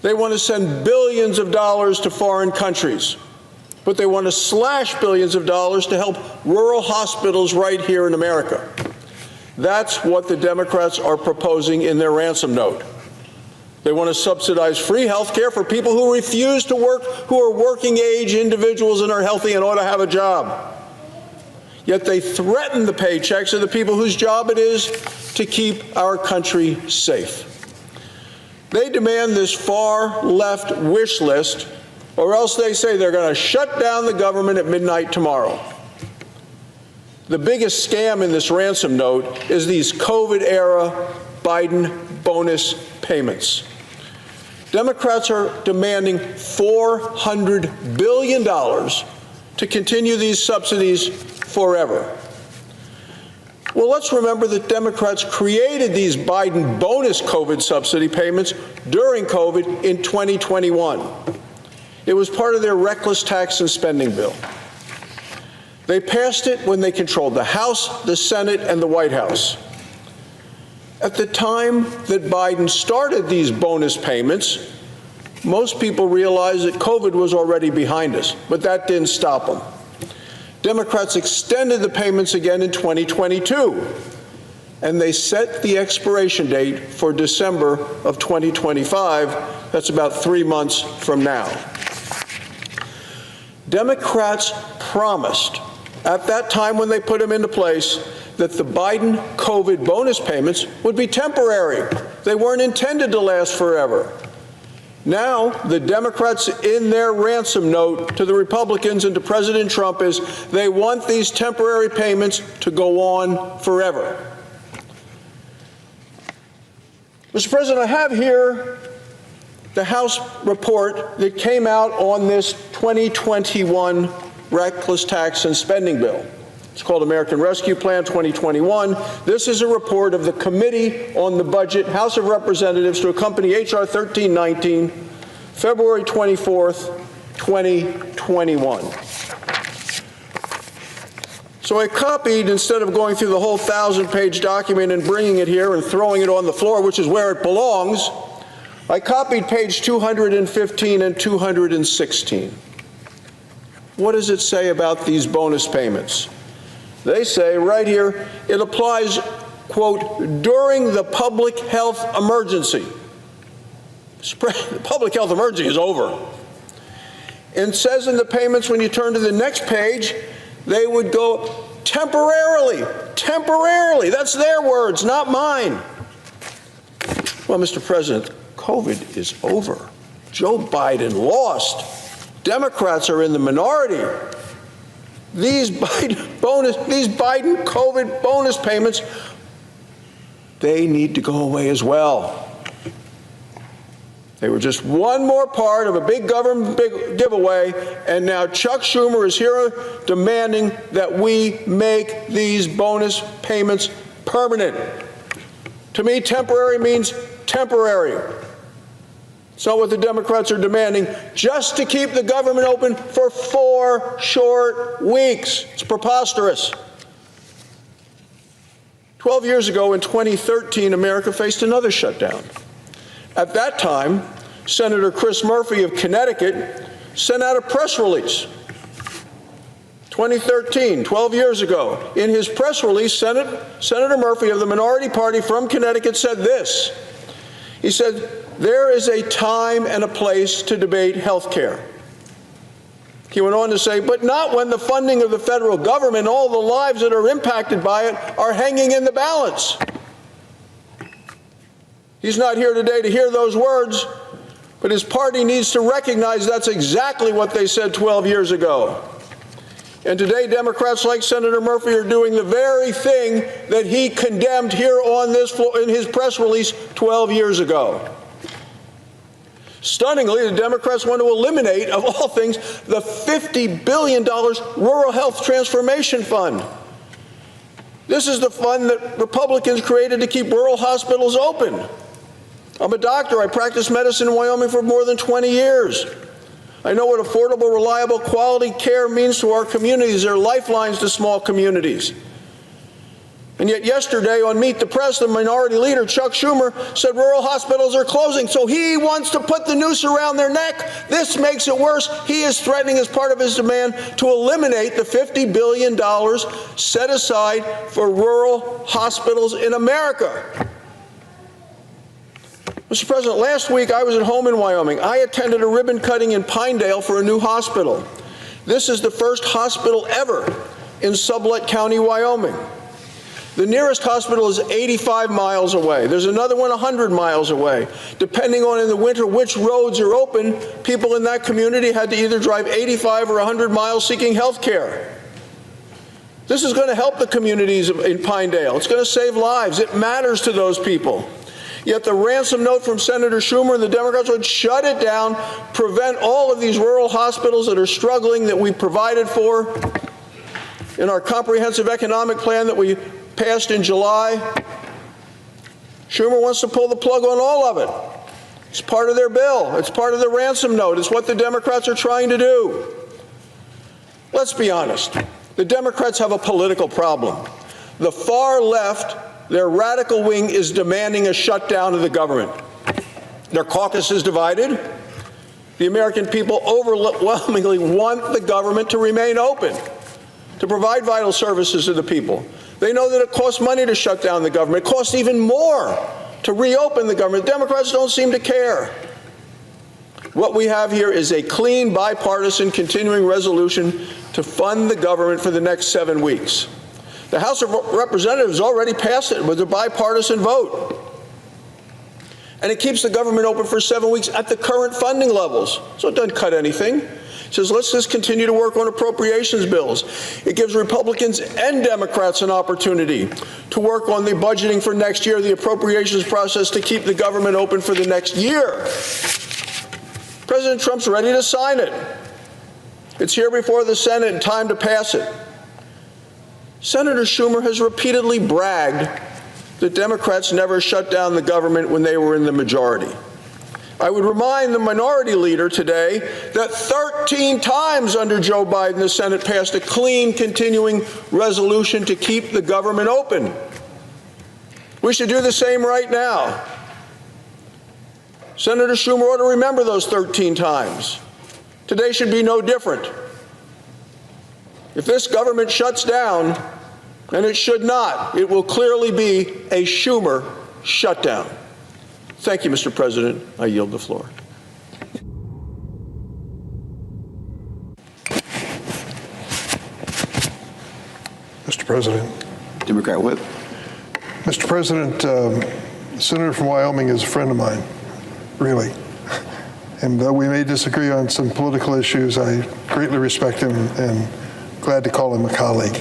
They want to send billions of dollars to foreign countries, but they want to slash billions of dollars to help rural hospitals right here in America. That's what the Democrats are proposing in their ransom note. They want to subsidize free health care for people who refuse to work, who are working-age individuals and are healthy and ought to have a job. Yet they threaten the paychecks of the people whose job it is to keep our country safe. They demand this far-left wish list, or else they say they're going to shut down the government at midnight tomorrow. The biggest scam in this ransom note is these COVID-era Biden bonus payments. Democrats are demanding $400 billion to continue these subsidies forever. Well, let's remember that Democrats created these Biden bonus COVID subsidy payments during COVID in 2021. It was part of their reckless tax and spending bill. They passed it when they controlled the House, the Senate, and the White House. At the time that Biden started these bonus payments, most people realized that COVID was already behind us, but that didn't stop them. Democrats extended the payments again in 2022, and they set the expiration date for December of 2025. That's about 3 months from now. Democrats promised at that time when they put them into place that the Biden COVID bonus payments would be temporary. They weren't intended to last forever. Now, the Democrats in their ransom note to the Republicans and to President Trump is they want these temporary payments to go on forever. Mr. President, I have here the House report that came out on this 2021 reckless tax and spending bill. It's called American Rescue Plan 2021. This is a report of the Committee on the Budget, House of Representatives, to accompany H.R. 1319, February 24th, 2021. So I copied, instead of going through the whole 1,000-page document and bringing it here and throwing it on the floor, which is where it belongs, I copied page 215 and 216. What does it say about these bonus payments? They say right here, it applies, quote, during the public health emergency. The public health emergency is over. And it says in the payments, when you turn to the next page, they would go temporarily, temporarily. That's their words, not mine. Well, Mr. President, COVID is over. Joe Biden lost. Democrats are in the minority. These Biden COVID bonus payments, they need to go away as well. They were just one more part of a big government giveaway, and now Chuck Schumer is here demanding that we make these bonus payments permanent. To me, temporary means temporary. It's not what the Democrats are demanding, just to keep the government open for 4 short weeks. It's preposterous. 12 years ago, in 2013, America faced another shutdown. At that time, Senator Chris Murphy of Connecticut sent out a press release. 2013, 12 years ago. In his press release, Senator Murphy of the minority party from Connecticut said this. He said, there is a time and a place to debate health care. He went on to say, but not when the funding of the federal government and all the lives that are impacted by it are hanging in the balance. He's not here today to hear those words, but his party needs to recognize that's exactly what they said 12 years ago. And today, Democrats like Senator Murphy are doing the very thing that he condemned here on this floor in his press release 12 years ago. Stunningly, the Democrats want to eliminate, of all things, the $50 billion Rural Health Transformation Fund. This is the fund that Republicans created to keep rural hospitals open. I'm a doctor. I practiced medicine in Wyoming for more than 20 years. I know what affordable, reliable, quality care means to our communities. They're lifelines to small communities. And yet yesterday on Meet the Press, the minority leader, Chuck Schumer, said rural hospitals are closing, so he wants to put the noose around their neck. This makes it worse. He is threatening, as part of his demand, to eliminate the $50 billion set aside for rural hospitals in America. Mr. President, last week I was at home in Wyoming. I attended a ribbon cutting in Pinedale for a new hospital. This is the first hospital ever in Sublette County, Wyoming. The nearest hospital is 85 miles away. There's another one 100 miles away. Depending on in the winter which roads are open, people in that community had to either drive 85 or 100 miles seeking health care. This is going to help the communities in Pinedale. It's going to save lives. It matters to those people. Yet the ransom note from Senator Schumer and the Democrats would shut it down, prevent all of these rural hospitals that are struggling, that we provided for in our comprehensive economic plan that we passed in July. Schumer wants to pull the plug on all of it. It's part of their bill. It's part of the ransom note. It's what the Democrats are trying to do. Let's be honest. The Democrats have a political problem. The far left, their radical wing, is demanding a shutdown of the government. Their caucus is divided. The American people overwhelmingly want the government to remain open, to provide vital services to the people. They know that it costs money to shut down the government. It costs even more to reopen the government. Democrats don't seem to care. What we have here is a clean, bipartisan, continuing resolution to fund the government for the next 7 weeks. The House of Representatives already passed it with a bipartisan vote. And it keeps the government open for 7 weeks at the current funding levels. So it doesn't cut anything. It says, let's just continue to work on appropriations bills. It gives Republicans and Democrats an opportunity to work on the budgeting for next year, the appropriations process, to keep the government open for the next year. President Trump's ready to sign it. It's here before the Senate and time to pass it. Senator Schumer has repeatedly bragged that Democrats never shut down the government when they were in the majority. I would remind the minority leader today that 13 times under Joe Biden, the Senate passed a clean, continuing resolution to keep the government open. We should do the same right now. Senator Schumer ought to remember those 13 times. Today should be no different. If this government shuts down, and it should not, it will clearly be a Schumer shutdown. Thank you, Mr. President. I yield the floor. Mr. President. Democrat Whip. Mr. President, the senator from Wyoming is a friend of mine, really. And we may disagree on some political issues. I greatly respect him and glad to call him a colleague.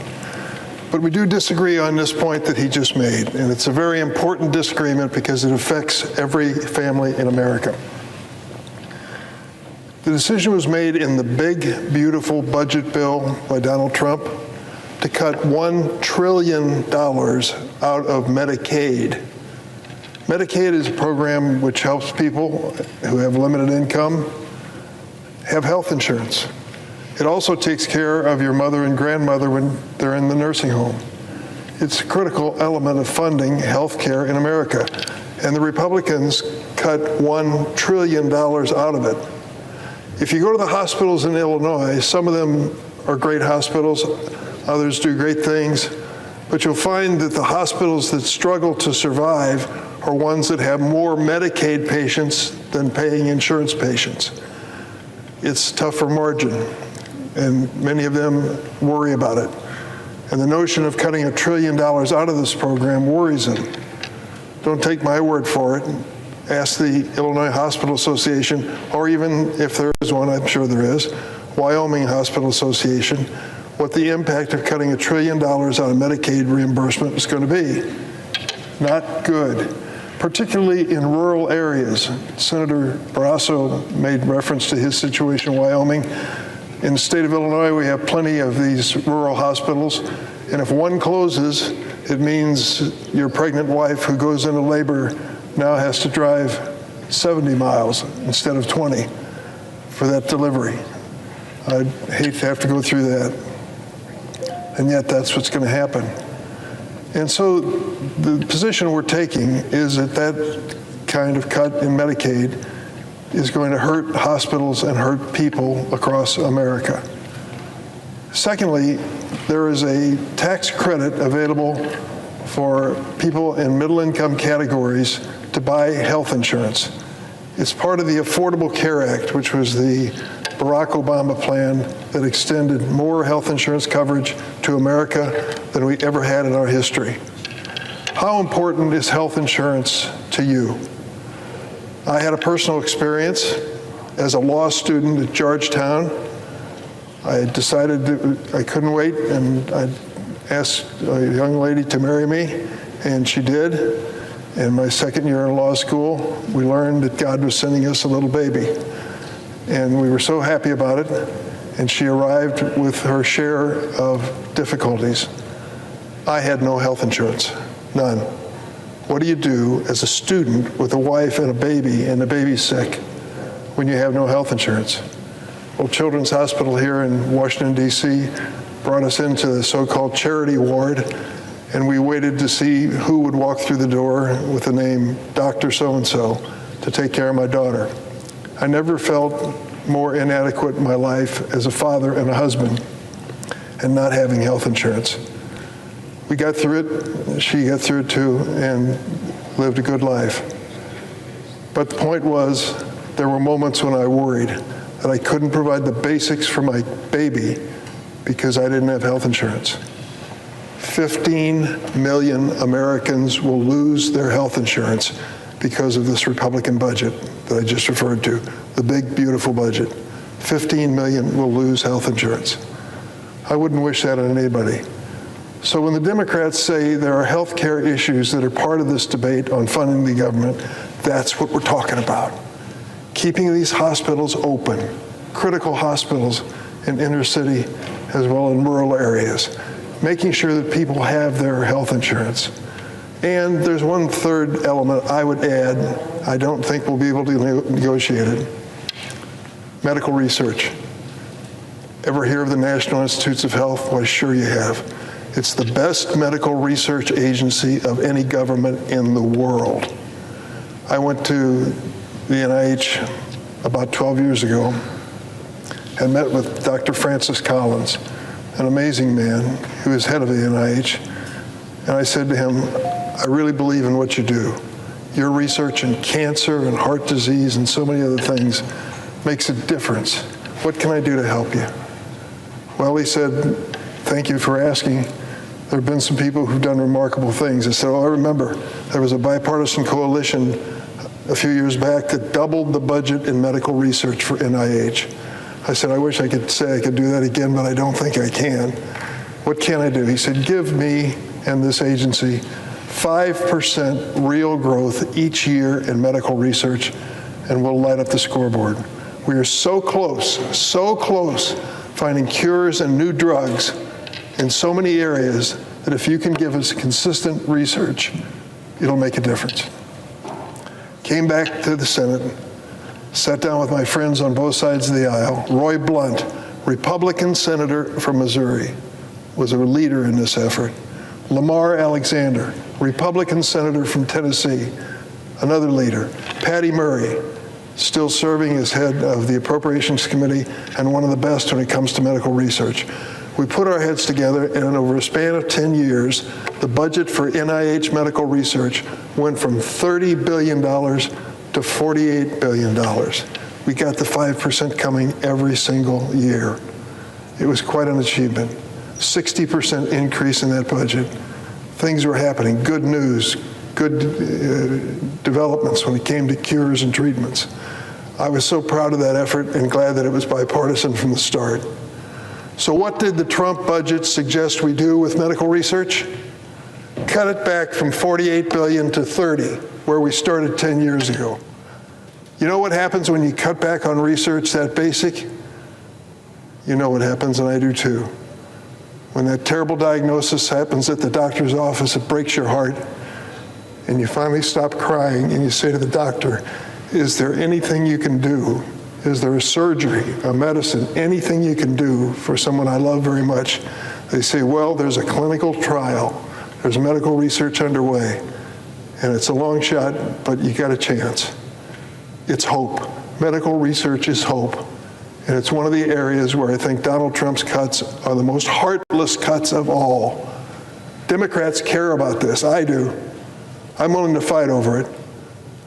But we do disagree on this point that he just made, and it's a very important disagreement because it affects every family in America. The decision was made in the big, beautiful budget bill by Donald Trump to cut $1 trillion out of Medicaid. Medicaid is a program which helps people who have limited income have health insurance. It also takes care of your mother and grandmother when they're in the nursing home. It's a critical element of funding health care in America. And the Republicans cut $1 trillion out of it. If you go to the hospitals in Illinois, some of them are great hospitals, others do great things, but you'll find that the hospitals that struggle to survive are ones that have more Medicaid patients than paying insurance patients. It's tougher margin, and many of them worry about it. And the notion of cutting $1 trillion out of this program worries them. Don't take my word for it. Ask the Illinois Hospital Association, or even if there is one, I'm sure there is, Wyoming Hospital Association, what the impact of cutting $1 trillion out of Medicaid reimbursement is going to be. Not good, particularly in rural areas. Senator Barrasso made reference to his situation in Wyoming. In the state of Illinois, we have plenty of these rural hospitals, and if one closes, it means your pregnant wife who goes into labor now has to drive 70 miles instead of 20 for that delivery. I'd hate to have to go through that. And yet that's what's going to happen. And so the position we're taking is that that kind of cut in Medicaid is going to hurt hospitals and hurt people across America. Secondly, there is a tax credit available for people in middle-income categories to buy health insurance. It's part of the Affordable Care Act, which was the Barack Obama plan that extended more health insurance coverage to America than we ever had in our history. How important is health insurance to you? I had a personal experience as a law student at Georgetown. I decided that I couldn't wait, and I asked a young lady to marry me, and she did. In my second year in law school, we learned that God was sending us a little baby. And we were so happy about it, and she arrived with her share of difficulties. I had no health insurance, none. What do you do as a student with a wife and a the baby's sick, when you have no health insurance? Well, Children's Hospital here in Washington, D.C. brought us into the so-called charity ward, and we waited to see who would walk through the door with the name Dr. So-and-so to take care of my daughter. I never felt more inadequate in my life as a father and a husband and not having health insurance. We got through it, she got through it too, and lived a good life. But the point was, there were moments when I worried that I couldn't provide the basics for my baby because I didn't have health insurance. 15 million Americans will lose their health insurance because of this Republican budget that I just referred to, the big, beautiful budget. 15 million will lose health insurance. I wouldn't wish that on anybody. So when the Democrats say there are health care issues that are part of this debate on funding the government, that's what we're talking about. Keeping these hospitals open, critical hospitals in inner city as well in rural areas, making sure that people have their health insurance. And there's one third element I would add, I don't think we'll be able to negotiate it. Medical research. Ever hear of the National Institutes of Health? Why, sure you have. It's the best medical research agency of any government in the world. I went to the NIH about 12 years ago and met with Dr. Francis Collins, an amazing man who is head of the NIH. And I said to him, I really believe in what you do. Your research in cancer and heart disease and so many other things makes a difference. What can I do to help you? Well, he said, thank you for asking. There have been some people who've done remarkable things. I said, oh, I remember there was a bipartisan coalition a few years back that doubled the budget in medical research for NIH. I said, I wish I could say I could do that again, but I don't think I can. What can I do? He said, give me and this agency 5% real growth each year in medical research, and we'll light up the scoreboard. We are so close finding cures and new drugs in so many areas that if you can give us consistent research, it'll make a difference. Came back to the Senate, sat down with my friends on both sides of the aisle. Roy Blunt, Republican senator from Missouri, was a leader in this effort. Lamar Alexander, Republican senator from Tennessee, another leader. Patty Murray, still serving as head of the Appropriations Committee and one of the best when it comes to medical research. We put our heads together, and over a span of 10 years, the budget for NIH medical research went from $30 billion to $48 billion. We got the 5% coming every single year. It was quite an achievement. 60% increase in that budget. Things were happening, good news, good developments when it came to cures and treatments. I was so proud of that effort and glad that it was bipartisan from the start. So what did the Trump budget suggest we do with medical research? Cut it back from $48 billion to $30, where we started 10 years ago. You know what happens when you cut back on research that basic? You know what happens, and I do too. When that terrible diagnosis happens at the doctor's office, it breaks your heart, and you finally stop crying and you say to the doctor, is there anything you can do? Is there a surgery, a medicine, anything you can do for someone I love very much? They say, well, there's a clinical trial. There's medical research underway, and it's a long shot, but you got a chance. It's hope. Medical research is hope. And it's one of the areas where I think Donald Trump's cuts are the most heartless cuts of all. Democrats care about this. I do. I'm willing to fight over it.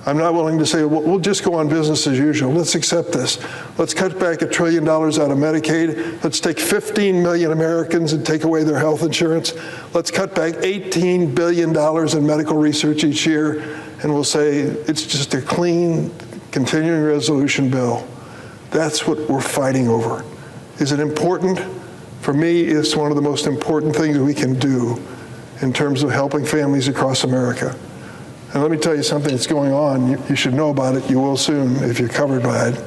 I'm not willing to say, well, we'll just go on business as usual. Let's accept this. Let's cut back $1 trillion out of Medicaid. Let's take 15 million Americans and take away their health insurance. Let's cut back $18 billion in medical research each year, and we'll say it's just a clean, continuing resolution bill. That's what we're fighting over. Is it important? For me, it's one of the most important things we can do in terms of helping families across America. And let me tell you something that's going on. You should know about it. You will soon if you're covered by it.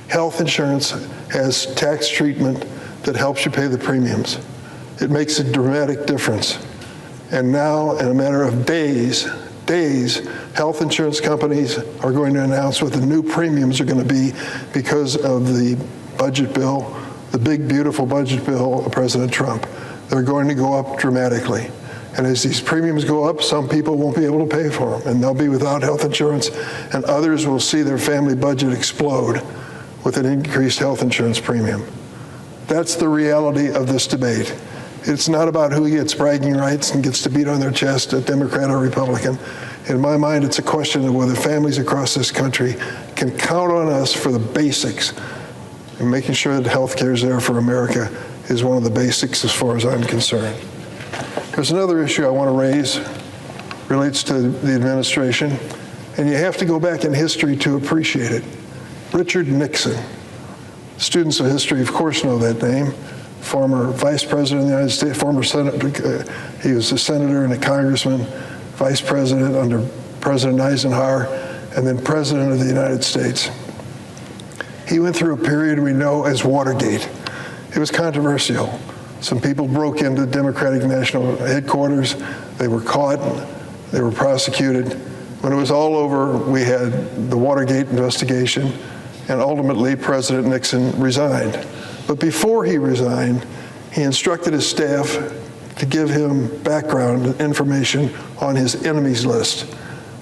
Health insurance has tax treatment that helps you pay the premiums. It makes a dramatic difference. And now, in a matter of days, health insurance companies are going to announce what the new premiums are going to be because of the budget bill, the big, beautiful budget bill of President Trump. They're going to go up dramatically. And as these premiums go up, some people won't be able to pay for them, and they'll be without health insurance, and others will see their family budget explode with an increased health insurance premium. That's the reality of this debate. It's not about who gets bragging rights and gets to beat on their chest, a Democrat or Republican. In my mind, it's a question of whether families across this country can count on us for the basics, and making sure that health care is there for America is one of the basics as far as I'm concerned. There's another issue I want to raise, relates to the administration, and you have to go back in history to appreciate it. Richard Nixon. Students of history, of course, know that name. Former vice president of the United States, former senator, he was a senator and a congressman, vice president under President Eisenhower, and then president of the United States. He went through a period we know as Watergate. It was controversial. Some people broke into Democratic National Headquarters. They were caught. They were prosecuted. When it was all over, we had the Watergate investigation, and ultimately President Nixon resigned. But before he resigned, he instructed his staff to give him background information on his enemies list,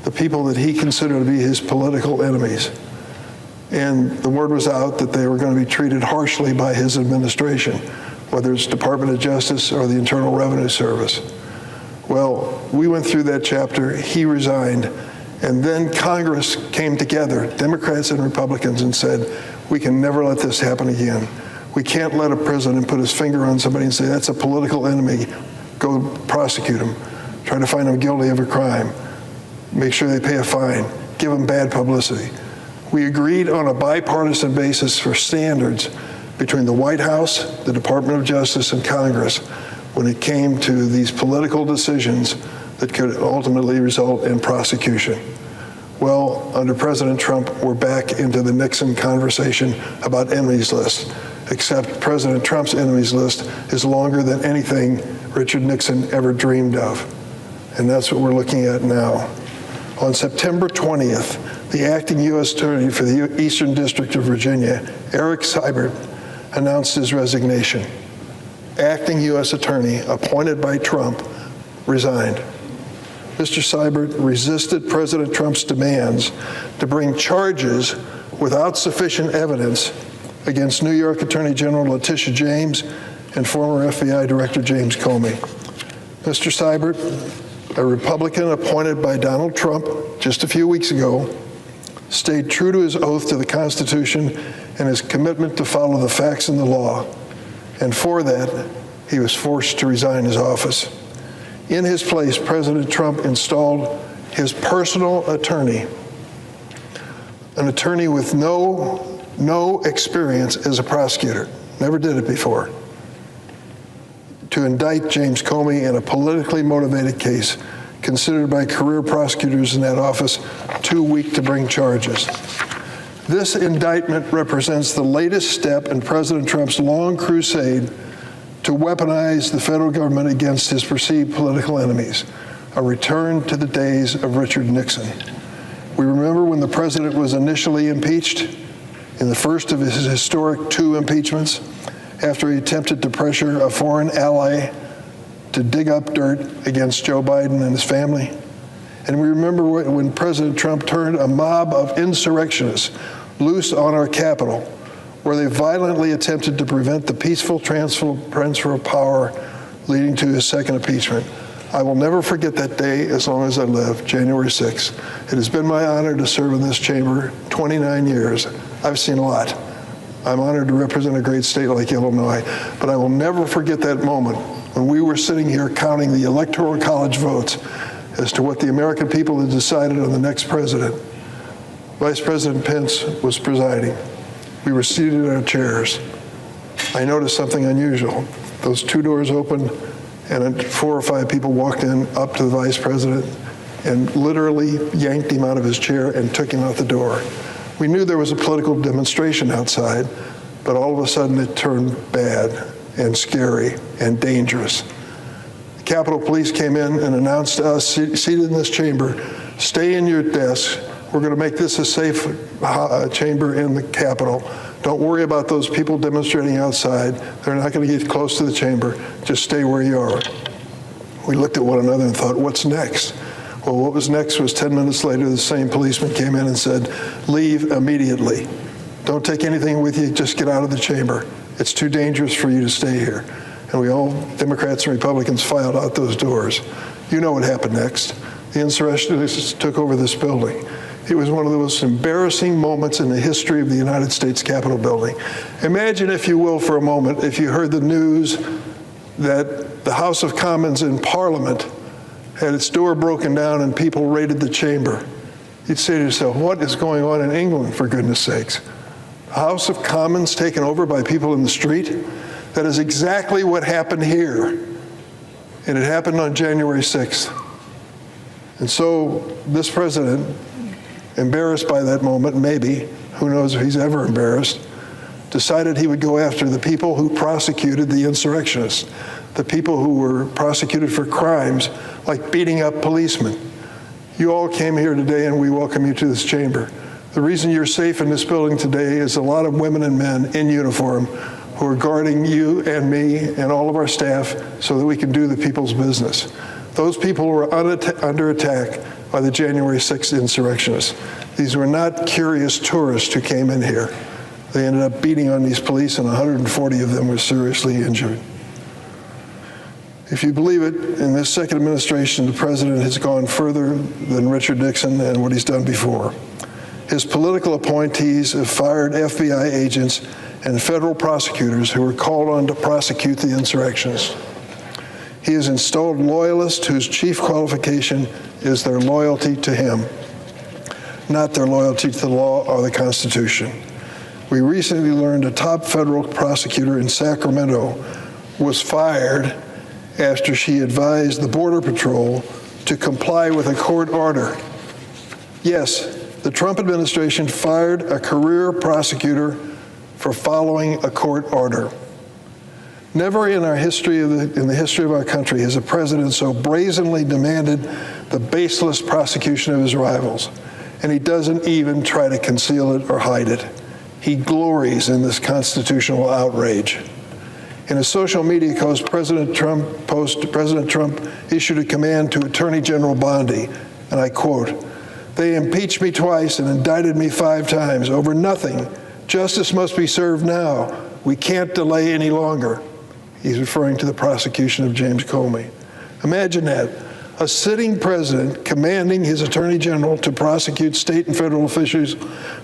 the people that he considered to be his political enemies. And the word was out that they were going to be treated harshly by his administration, whether it's Department of Justice or the Internal Revenue Service. Well, we went through that chapter, he resigned, and then Congress came together, Democrats and Republicans, and said, we can never let this happen again. We can't let a president put his finger on somebody and say, that's a political enemy, go prosecute him, try to find him guilty of a crime, make sure they pay a fine, give them bad publicity. We agreed on a bipartisan basis for standards between the White House, the Department of Justice, and Congress when it came to these political decisions that could ultimately result in prosecution. Well, under President Trump, we're back into the Nixon conversation about enemies lists, except President Trump's enemies list is longer than anything Richard Nixon ever dreamed of. And that's what we're looking at now. On September 20th, the acting U.S. Attorney for the Eastern District of Virginia, Eric Seibert, announced his resignation. Acting U.S. Attorney appointed by Trump resigned. Mr. Seibert resisted President Trump's demands to bring charges without sufficient evidence against New York Attorney General Letitia James and former FBI Director James Comey. Mr. Seibert, a Republican appointed by Donald Trump just a few weeks ago, stayed true to his oath to the Constitution and his commitment to follow the facts and the law. And for that, he was forced to resign his office. In his place, President Trump installed his personal attorney, an attorney with no experience as a prosecutor, never did it before, to indict James Comey in a politically motivated case considered by career prosecutors in that office too weak to bring charges. This indictment represents the latest step in President Trump's long crusade to weaponize the federal government against his perceived political enemies, a return to the days of Richard Nixon. We remember when the president was initially impeached in the first of his historic 2 impeachments after he attempted to pressure a foreign ally to dig up dirt against Joe Biden and his family. And we remember when President Trump turned a mob of insurrectionists loose on our Capitol, where they violently attempted to prevent the peaceful transfer of power leading to his second impeachment. I will never forget that day as long as I live, January 6th. It has been my honor to serve in this chamber 29 years. I've seen a lot. I'm honored to represent a great state like Illinois, but I will never forget that moment when we were sitting here counting the Electoral College votes as to what the American people had decided on the next president. Vice President Pence was presiding. We were seated in our chairs. I noticed something unusual. Those two doors opened, and 4 or 5 people walked in up to the vice president and literally yanked him out of his chair and took him out the door. We knew there was a political demonstration outside, but all of a sudden it turned bad and scary and dangerous. The Capitol Police came in and announced to us seated in this chamber, stay in your desks. We're going to make this a safe chamber in the Capitol. Don't worry about those people demonstrating outside. They're not going to get close to the chamber. Just stay where you are. We looked at one another and thought, what's next? Well, what was next was 10 minutes later, the same policeman came in and said, leave immediately. Don't take anything with you. Just get out of the chamber. It's too dangerous for you to stay here. And we all, Democrats and Republicans, filed out those doors. You know what happened next. The insurrectionists took over this building. It was one of the most embarrassing moments in the history of the United States Capitol building. Imagine, if you will, for a moment, if you heard the news that the House of Commons in Parliament had its door broken down and people raided the chamber. You'd say to yourself, what is going on in England, for goodness sakes? The House of Commons taken over by people in the street? That is exactly what happened here. And it happened on January 6th. And so this president, embarrassed by that moment, maybe, who knows if he's ever embarrassed, decided he would go after the people who prosecuted the insurrectionists, the people who were prosecuted for crimes like beating up policemen. You all came here today and we welcome you to this chamber. The reason you're safe in this building today is a lot of women and men in uniform who are guarding you and me and all of our staff so that we can do the people's business. Those people were under attack by the January 6th insurrectionists. These were not curious tourists who came in here. They ended up beating on these police, and 140 of them were seriously injured. If you believe it, in this second administration, the president has gone further than Richard Nixon and what he's done before. His political appointees have fired FBI agents and federal prosecutors who were called on to prosecute the insurrectionists. He has installed loyalists whose chief qualification is their loyalty to him, not their loyalty to the law or the Constitution. We recently learned a top federal prosecutor in Sacramento was fired after she advised the Border Patrol to comply with a court order. Yes, the Trump administration fired a career prosecutor for following a court order. Never in our history in the history of our country has a president so brazenly demanded the baseless prosecution of his rivals, and he doesn't even try to conceal it or hide it. He glories in this constitutional outrage. In a social media post, President Trump issued a command to Attorney General Bondi, and I quote, "They impeached me twice and indicted me 5 times over nothing. Justice must be served now. We can't delay any longer." He's referring to the prosecution of James Comey. Imagine that, a sitting president commanding his attorney general to prosecute state and federal officials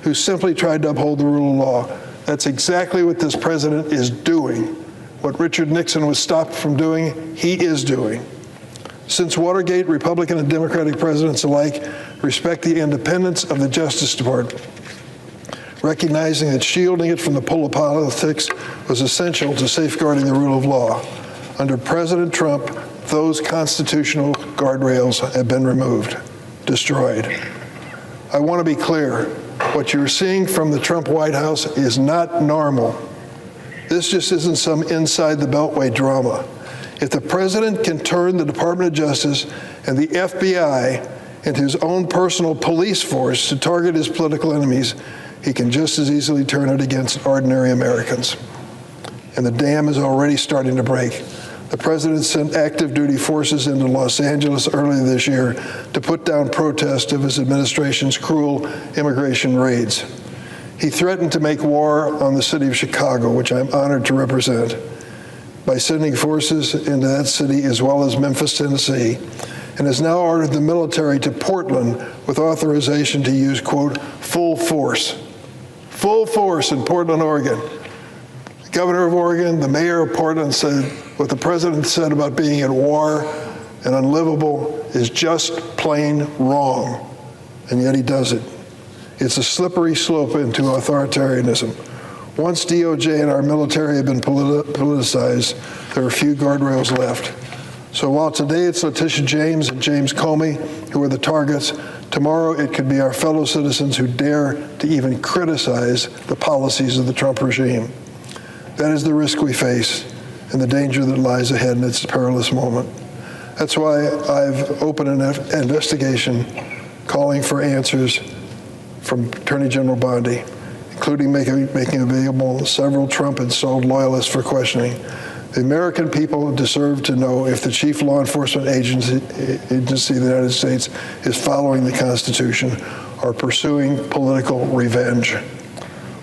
who simply tried to uphold the rule of law. That's exactly what this president is doing. What Richard Nixon was stopped from doing, he is doing. Since Watergate, Republican and Democratic presidents alike respect the independence of the Justice Department, recognizing that shielding it from the pull of politics was essential to safeguarding the rule of law. Under President Trump, those constitutional guardrails have been removed, destroyed. I want to be clear. What you're seeing from the Trump White House is not normal. This just isn't some inside the Beltway drama. If the president can turn the Department of Justice and the FBI into his own personal police force to target his political enemies, he can just as easily turn it against ordinary Americans. And the dam is already starting to break. The president sent active duty forces into Los Angeles earlier this year to put down protests of his administration's cruel immigration raids. He threatened to make war on the city of Chicago, which I'm honored to represent, by sending forces into that city as well as Memphis, Tennessee, and has now ordered the military to Portland with authorization to use, quote, full force in Portland, Oregon. The governor of Oregon, the mayor of Portland said what the president said about being at war and unlivable is just plain wrong, and yet he does it. It's a slippery slope into authoritarianism. Once DOJ and our military have been politicized, there are few guardrails left. So while today it's Letitia James and James Comey who are the targets, tomorrow it could be our fellow citizens who dare to even criticize the policies of the Trump regime. That is the risk we face and the danger that lies ahead in this perilous moment. That's why I've opened an investigation calling for answers from Attorney General Bondi, including making available several Trump-installed loyalists for questioning. The American people deserve to know if the chief law enforcement agency of the United States is following the Constitution or pursuing political revenge.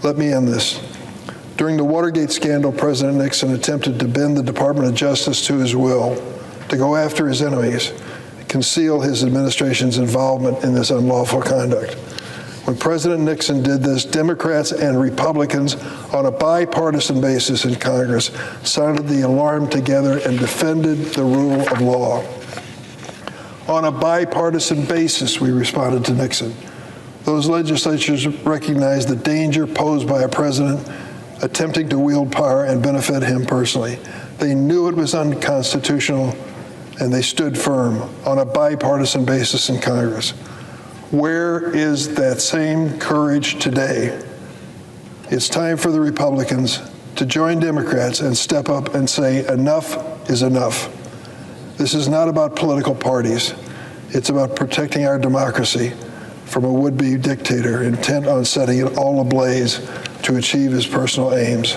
Let me end this. During the Watergate scandal, President Nixon attempted to bend the Department of Justice to his will, to go after his enemies, conceal his administration's involvement in this unlawful conduct. When President Nixon did this, Democrats and Republicans on a bipartisan basis in Congress sounded the alarm together and defended the rule of law. On a bipartisan basis, we responded to Nixon. Those legislatures recognized the danger posed by a president attempting to wield power and benefit him personally. They knew it was unconstitutional, and they stood firm on a bipartisan basis in Congress. Where is that same courage today? It's time for the Republicans to join Democrats and step up and say enough is enough. This is not about political parties. It's about protecting our democracy from a would-be dictator intent on setting it all ablaze to achieve his personal aims.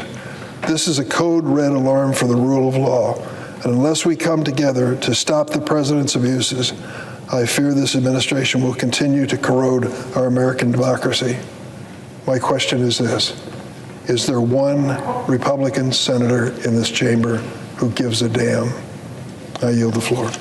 This is a code red alarm for the rule of law, and unless we come together to stop the president's abuses, I fear this administration will continue to corrode our American democracy. My question is this: is there one Republican senator in this chamber who gives a damn? I yield the floor.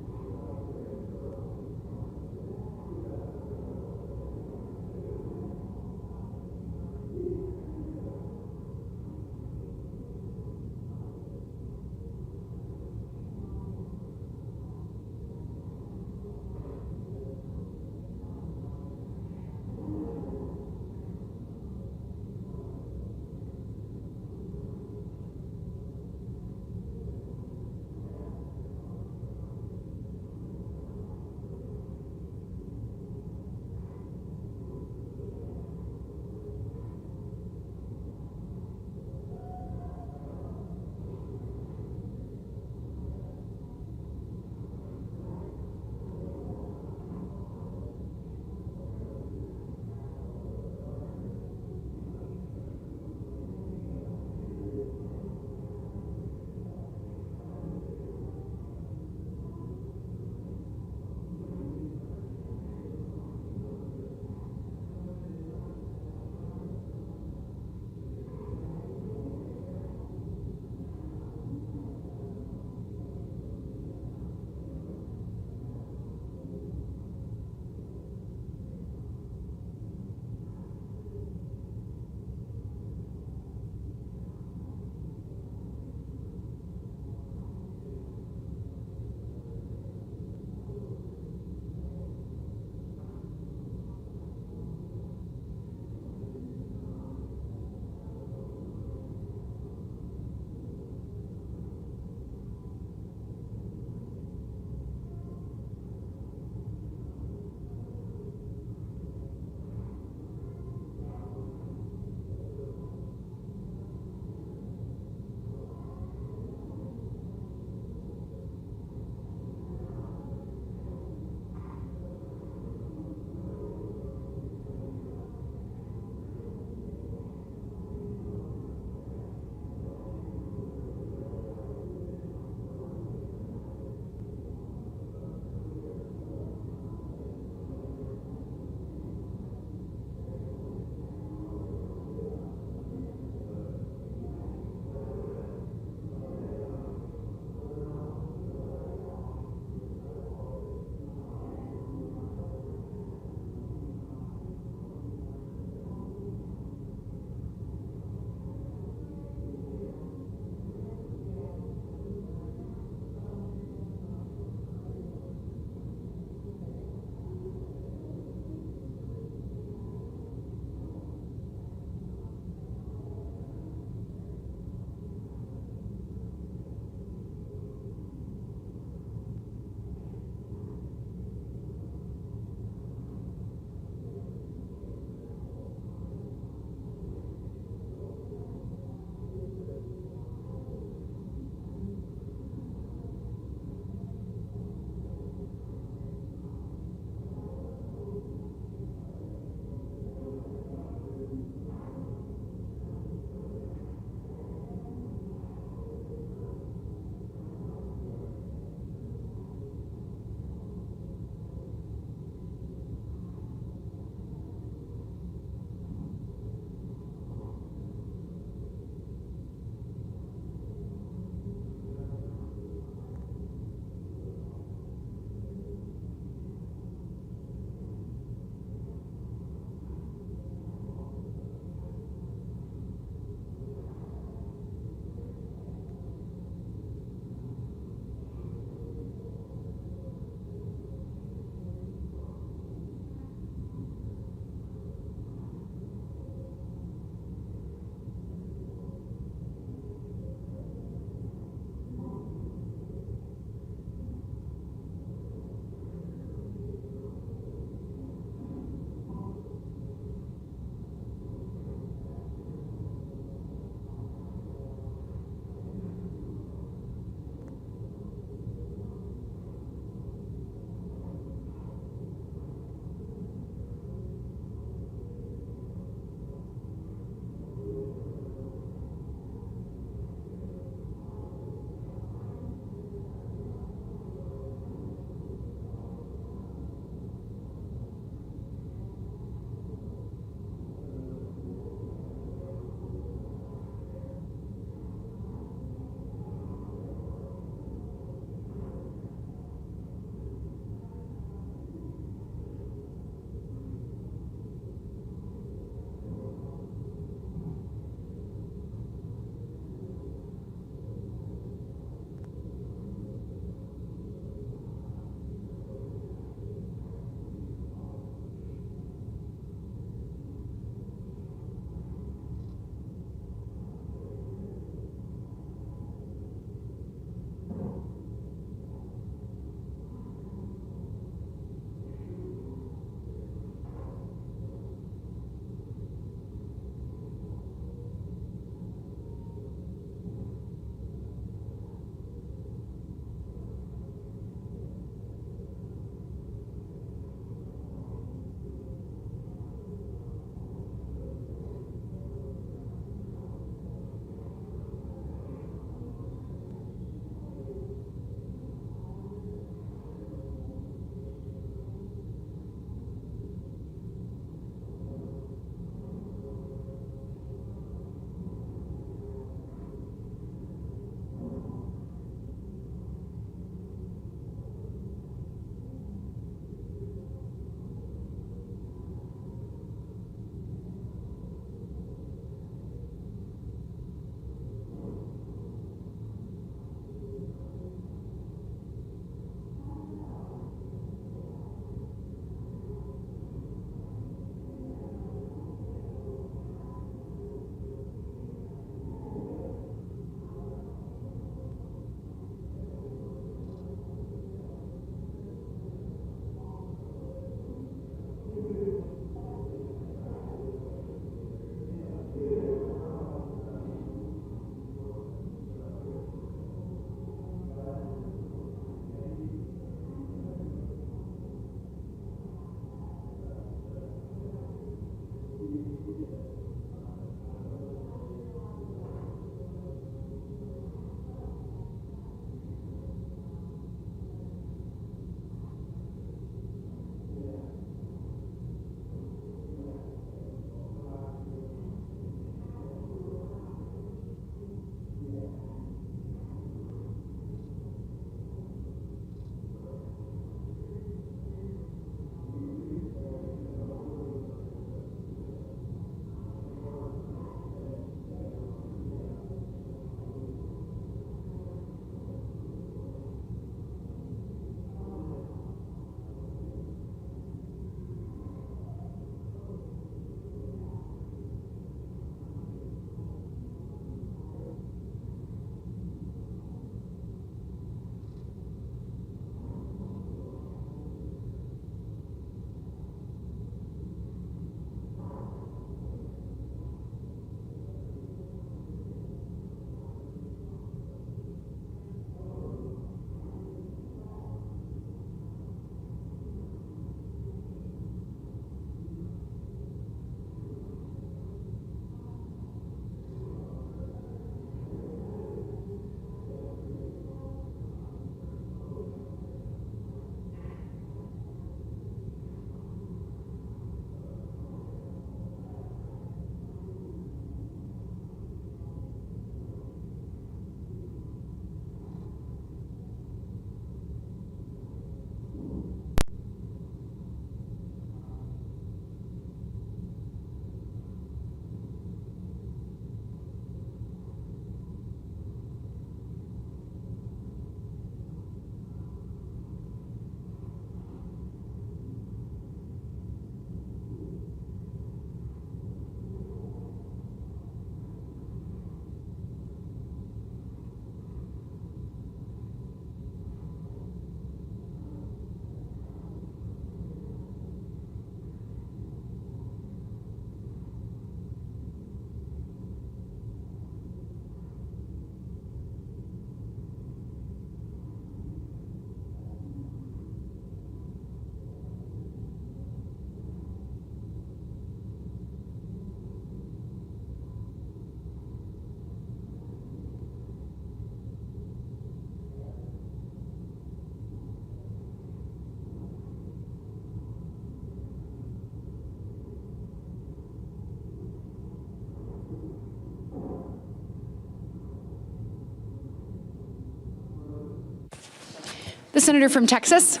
The senator from Texas.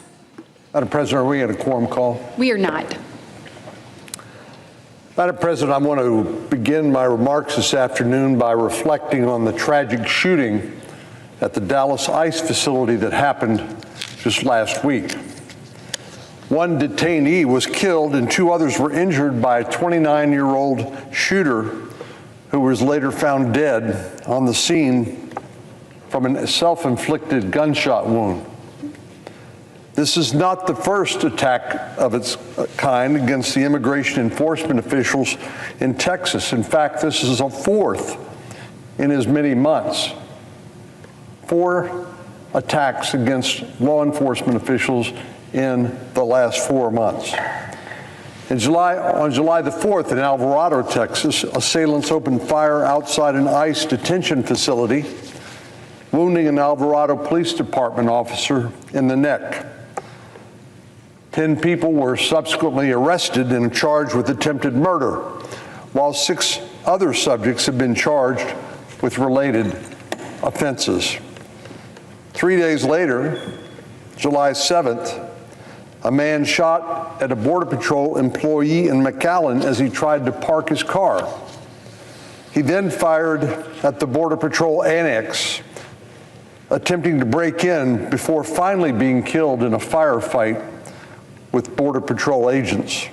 Madam President, are we at a quorum call? We are not. Madam President, I want to begin my remarks this afternoon by reflecting on the tragic shooting at the Dallas ICE facility that happened just last week. One detainee was killed and 2 others were injured by a 29-year-old shooter who was later found dead on the scene from a self-inflicted gunshot wound. This is not the first attack of its kind against the immigration enforcement officials in Texas. In fact, this is a 4th in as many months. 4 attacks against law enforcement officials in the last 4 months. On July the 4th in Alvarado, Texas, assailants opened fire outside an ICE detention facility, wounding an Alvarado Police Department officer in the neck. 10 people were subsequently arrested and charged with attempted murder, while 6 other subjects have been charged with related offenses. 3 days later, July 7th, a man shot at a Border Patrol employee in McAllen as he tried to park his car. He then fired at the Border Patrol annex, attempting to break in before finally being killed in a firefight with Border Patrol agents.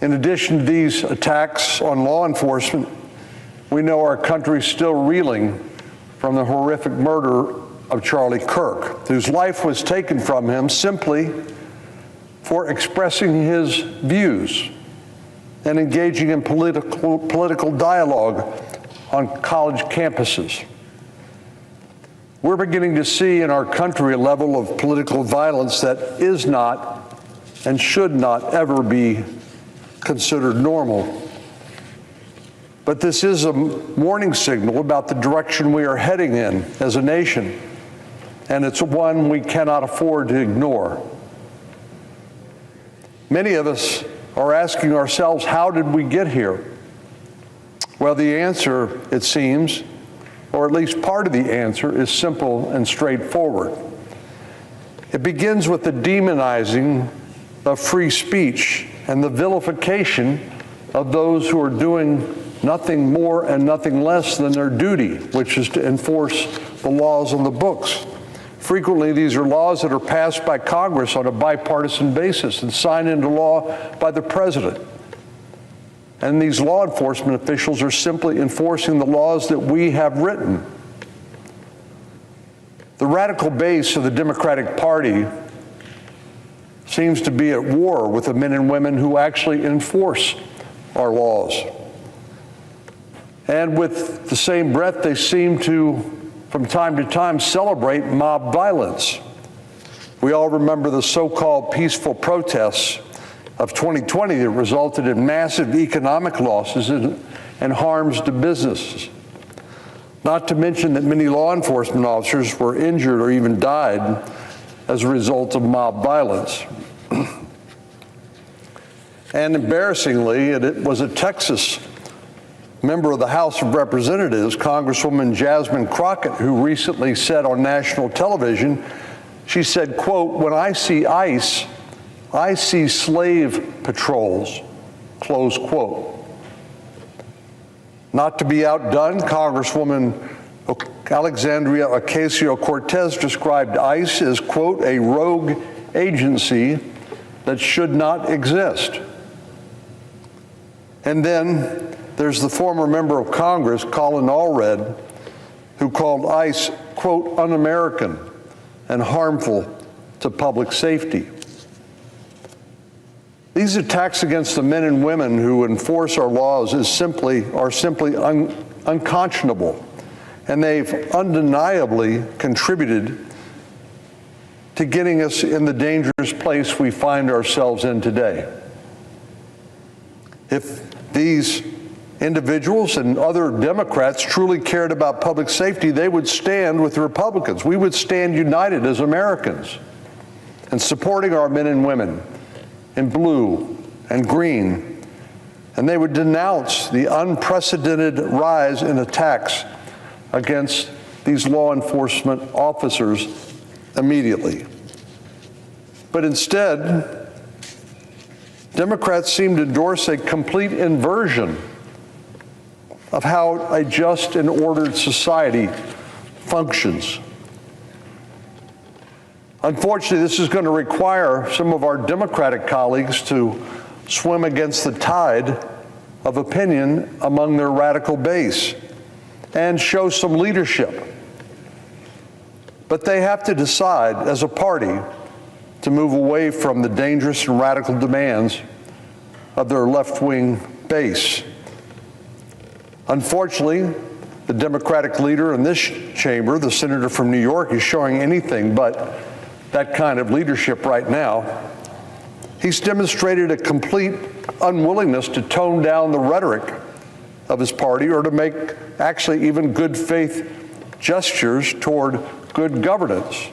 In addition to these attacks on law enforcement, we know our country is still reeling from the horrific murder of Charlie Kirk, whose life was taken from him simply for expressing his views and engaging in political dialogue on college campuses. We're beginning to see in our country a level of political violence that is not and should not ever be considered normal. But this is a warning signal about the direction we are heading in as a nation, and it's one we cannot afford to ignore. Many of us are asking ourselves, how did we get here? Well, the answer, it seems, or at least part of the answer, is simple and straightforward. It begins with the demonizing of free speech and the vilification of those who are doing nothing more and nothing less than their duty, which is to enforce the laws on the books. Frequently, these are laws that are passed by Congress on a bipartisan basis and signed into law by the president. And these law enforcement officials are simply enforcing the laws that we have written. The radical base of the Democratic Party seems to be at war with the men and women who actually enforce our laws. And with the same breath, they seem to, from time to time, celebrate mob violence. We all remember the so-called peaceful protests of 2020 that resulted in massive economic losses and harms to businesses. Not to mention that many law enforcement officers were injured or even died as a result of mob violence. And embarrassingly, it was a Texas member of the House of Representatives, Congresswoman Jasmine Crockett, who recently said on national television, she said, quote, "When I see ICE, I see slave patrols," close quote. Not to be outdone, Congresswoman Alexandria Ocasio-Cortez described ICE as, quote, "a rogue agency that should not exist." And then there's the former member of Congress, Colin Allred, who called ICE, quote, "un-American and harmful to public safety." These attacks against the men and women who enforce our laws are simply unconscionable, and they've undeniably contributed to getting us in the dangerous place we find ourselves in today. If these individuals and other Democrats truly cared about public safety, they would stand with the Republicans. We would stand united as Americans in supporting our men and women in blue and green, and they would denounce the unprecedented rise in attacks against these law enforcement officers immediately. But instead, Democrats seem to endorse a complete inversion of how a just and ordered society functions. Unfortunately, this is going to require some of our Democratic colleagues to swim against the tide of opinion among their radical base and show some leadership. But they have to decide as a party to move away from the dangerous and radical demands of their left-wing base. Unfortunately, the Democratic leader in this chamber, the senator from New York, is showing anything but that kind of leadership right now. He's demonstrated a complete unwillingness to tone down the rhetoric of his party or to make actually even good faith gestures toward good governance.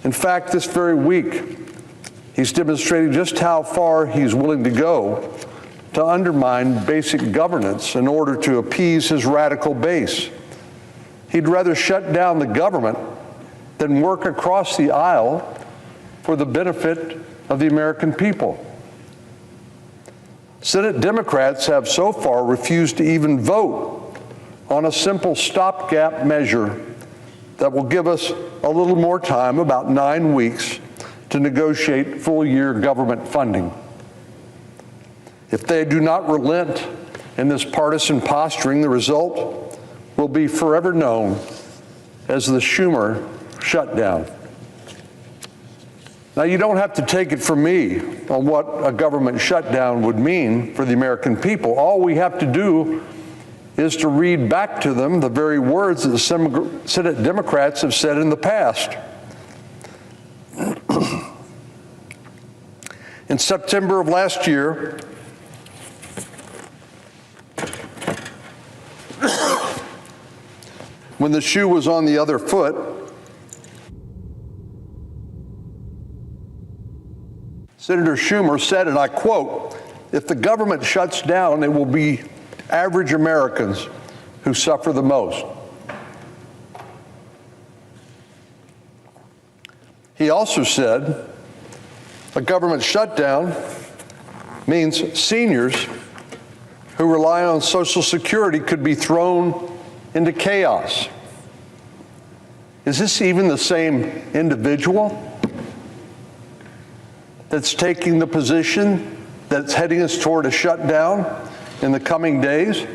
In fact, this very week, he's demonstrating just how far he's willing to go to undermine basic governance in order to appease his radical base. He'd rather shut down the government than work across the aisle for the benefit of the American people. Senate Democrats have so far refused to even vote on a simple stopgap measure that will give us a little more time, about 9 weeks, to negotiate full-year government funding. If they do not relent in this partisan posturing, the result will be forever known as the Schumer shutdown. Now, you don't have to take it from me on what a government shutdown would mean for the American people. All we have to do is to read back to them the very words that the Senate Democrats have said in the past. In September of last year, when the shoe was on the other foot, Senator Schumer said, and I quote, "If the government shuts down, it will be average Americans who suffer the most." He also said, a government shutdown means seniors who rely on Social Security could be thrown into chaos. Is this even the same individual that's taking the position that's heading us toward a shutdown in the coming days?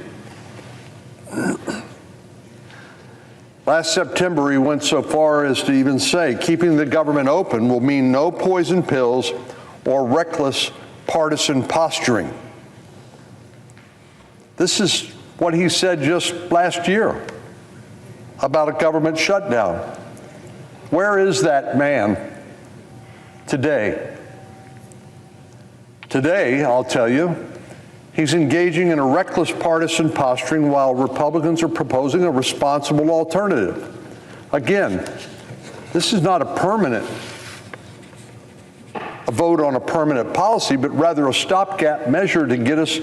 Last September, he went so far as to even say, keeping the government open will mean no poison pills or reckless partisan posturing. This is what he said just last year about a government shutdown. Where is that man today? Today, I'll tell you, he's engaging in a reckless partisan posturing while Republicans are proposing a responsible alternative. Again, this is not a vote on a permanent policy, but rather a stopgap measure to get us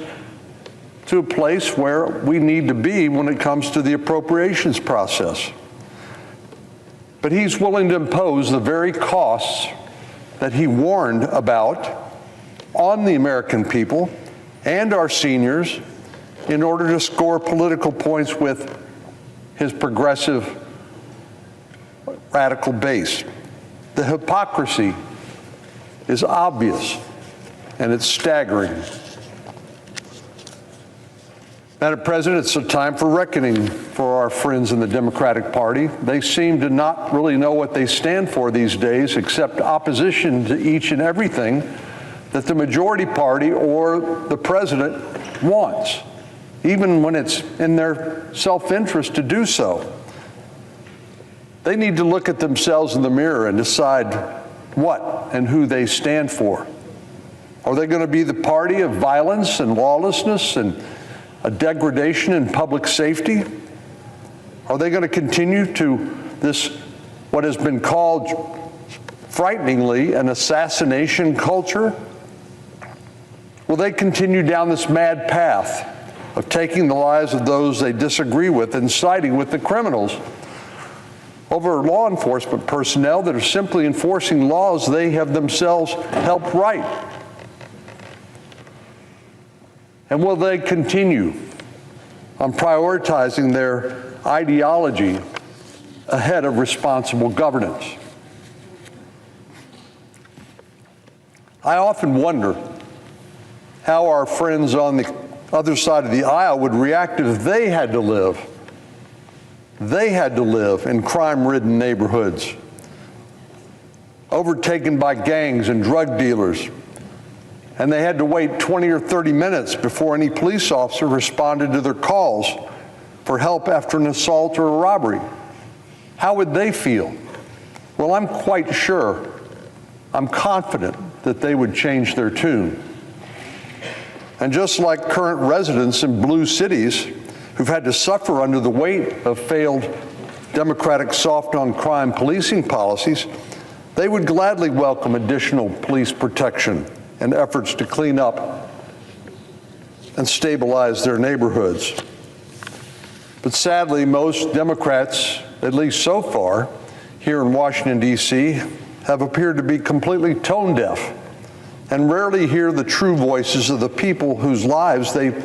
to a place where we need to be when it comes to the appropriations process. But he's willing to impose the very costs that he warned about on the American people and our seniors in order to score political points with his progressive radical base. The hypocrisy is obvious and it's staggering. Madam President, it's a time for reckoning for our friends in the Democratic Party. They seem to not really know what they stand for these days, except opposition to each and everything that the majority party or the president wants, even when it's in their self-interest to do so. They need to look at themselves in the mirror and decide what and who they stand for. Are they going to be the party of violence and lawlessness and a degradation in public safety? Are they going to continue to this, what has been called frighteningly, an assassination culture? Will they continue down this mad path of taking the lives of those they disagree with and siding with the criminals? over law enforcement personnel that are simply enforcing laws they have themselves helped write? And will they continue on prioritizing their ideology ahead of responsible governance? I often wonder how our friends on the other side of the aisle would react if they had to live in crime-ridden neighborhoods, overtaken by gangs and drug dealers, and they had to wait 20 or 30 minutes before any police officer responded to their calls for help after an assault or a robbery. How would they feel? Well, I'm quite sure, I'm confident that they would change their tune. And just like current residents in blue cities who've had to suffer under the weight of failed Democratic soft-on-crime policing policies, they would gladly welcome additional police protection and efforts to clean up and stabilize their neighborhoods. But sadly, most Democrats, at least so far, here in Washington, D.C., have appeared to be completely tone deaf and rarely hear the true voices of the people whose lives they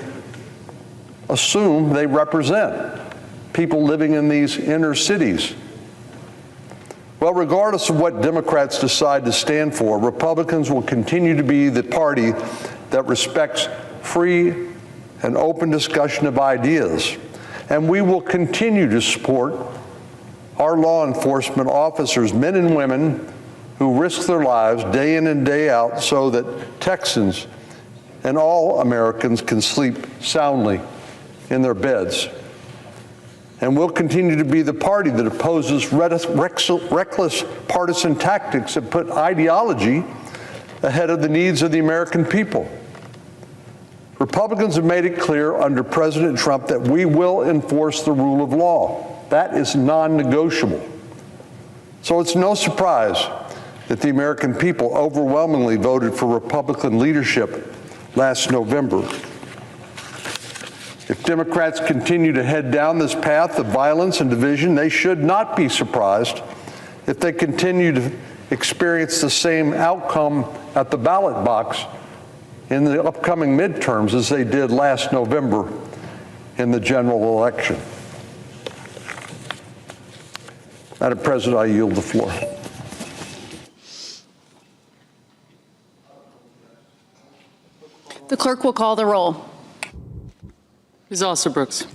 assume they represent, people living in these inner cities. Well, regardless of what Democrats decide to stand for, Republicans will continue to be the party that respects free and open discussion of ideas. And we will continue to support our law enforcement officers, men and women, who risk their lives day in and day out so that Texans and all Americans can sleep soundly in their beds. And we'll continue to be the party that opposes reckless partisan tactics that put ideology ahead of the needs of the American people. Republicans have made it clear under President Trump that we will enforce the rule of law. That is non-negotiable. So it's no surprise that the American people overwhelmingly voted for Republican leadership last November. If Democrats continue to head down this path of violence and division, they should not be surprised if they continue to experience the same outcome at the ballot box in the upcoming midterms as they did last November in the general election. Madam President, I yield the floor. The clerk will call the roll. Ms. Alston-Brooks.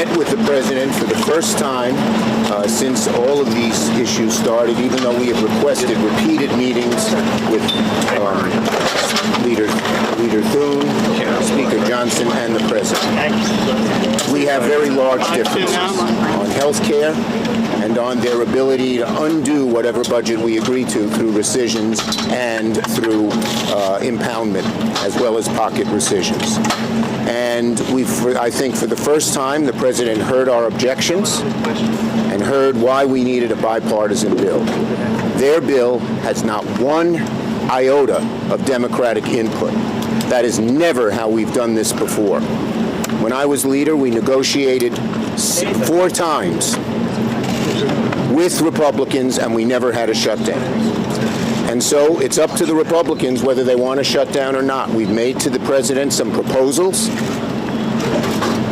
met with the president for the first time since all of these issues started, even though we have requested repeated meetings with Leader Thune, Speaker Johnson, and the president. We have very large differences on health care and on their ability to undo whatever budget we agree to through rescissions and through impoundment, as well as pocket rescissions. And I think for the first time, the president heard our objections and heard why we needed a bipartisan bill. Their bill has not one iota of Democratic input. That is never how we've done this before. When I was leader, we negotiated 4 times with Republicans, and we never had a shutdown. And so it's up to the Republicans whether they want to shut down or not. We've made to the president some proposals.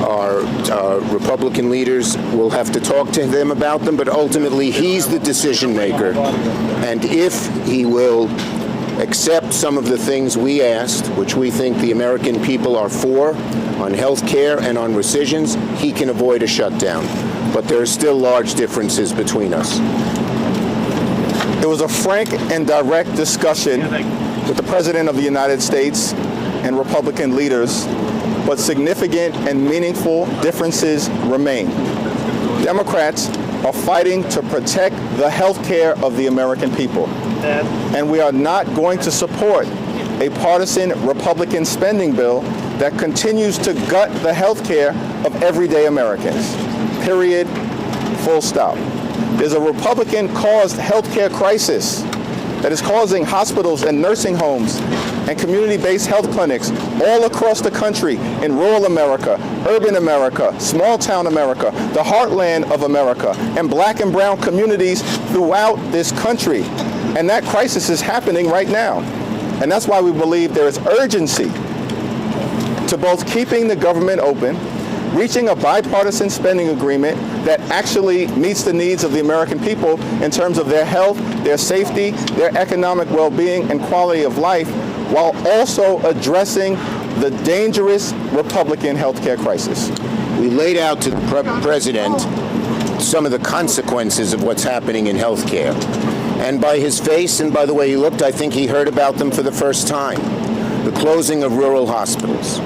Our Republican leaders will have to talk to them about them, but ultimately he's the decision maker. And if he will accept some of the things we asked, which we think the American people are for, on health care and on rescissions, he can avoid a shutdown. But there are still large differences between us. It was a frank and direct discussion with the President of the United States and Republican leaders, but significant and meaningful differences remain. Democrats are fighting to protect the health care of the American people. And we are not going to support a partisan Republican spending bill that continues to gut the health care of everyday Americans. Period. Full stop. There's a Republican-caused health care crisis that is causing hospitals and nursing homes and community-based health clinics all across the country, in rural America, urban America, small-town America, the heartland of America, and black and brown communities throughout this country. And that crisis is happening right now. And that's why we believe there is urgency to both keeping the government open, reaching a bipartisan spending agreement that actually meets the needs of the American people in terms of their health, their safety, their economic well-being, and quality of life, while also addressing the dangerous Republican health care crisis. We laid out to the president some of the consequences of what's happening in health care. And by his face and by the way he looked, I think he heard about them for the first time. The closing of rural hospitals.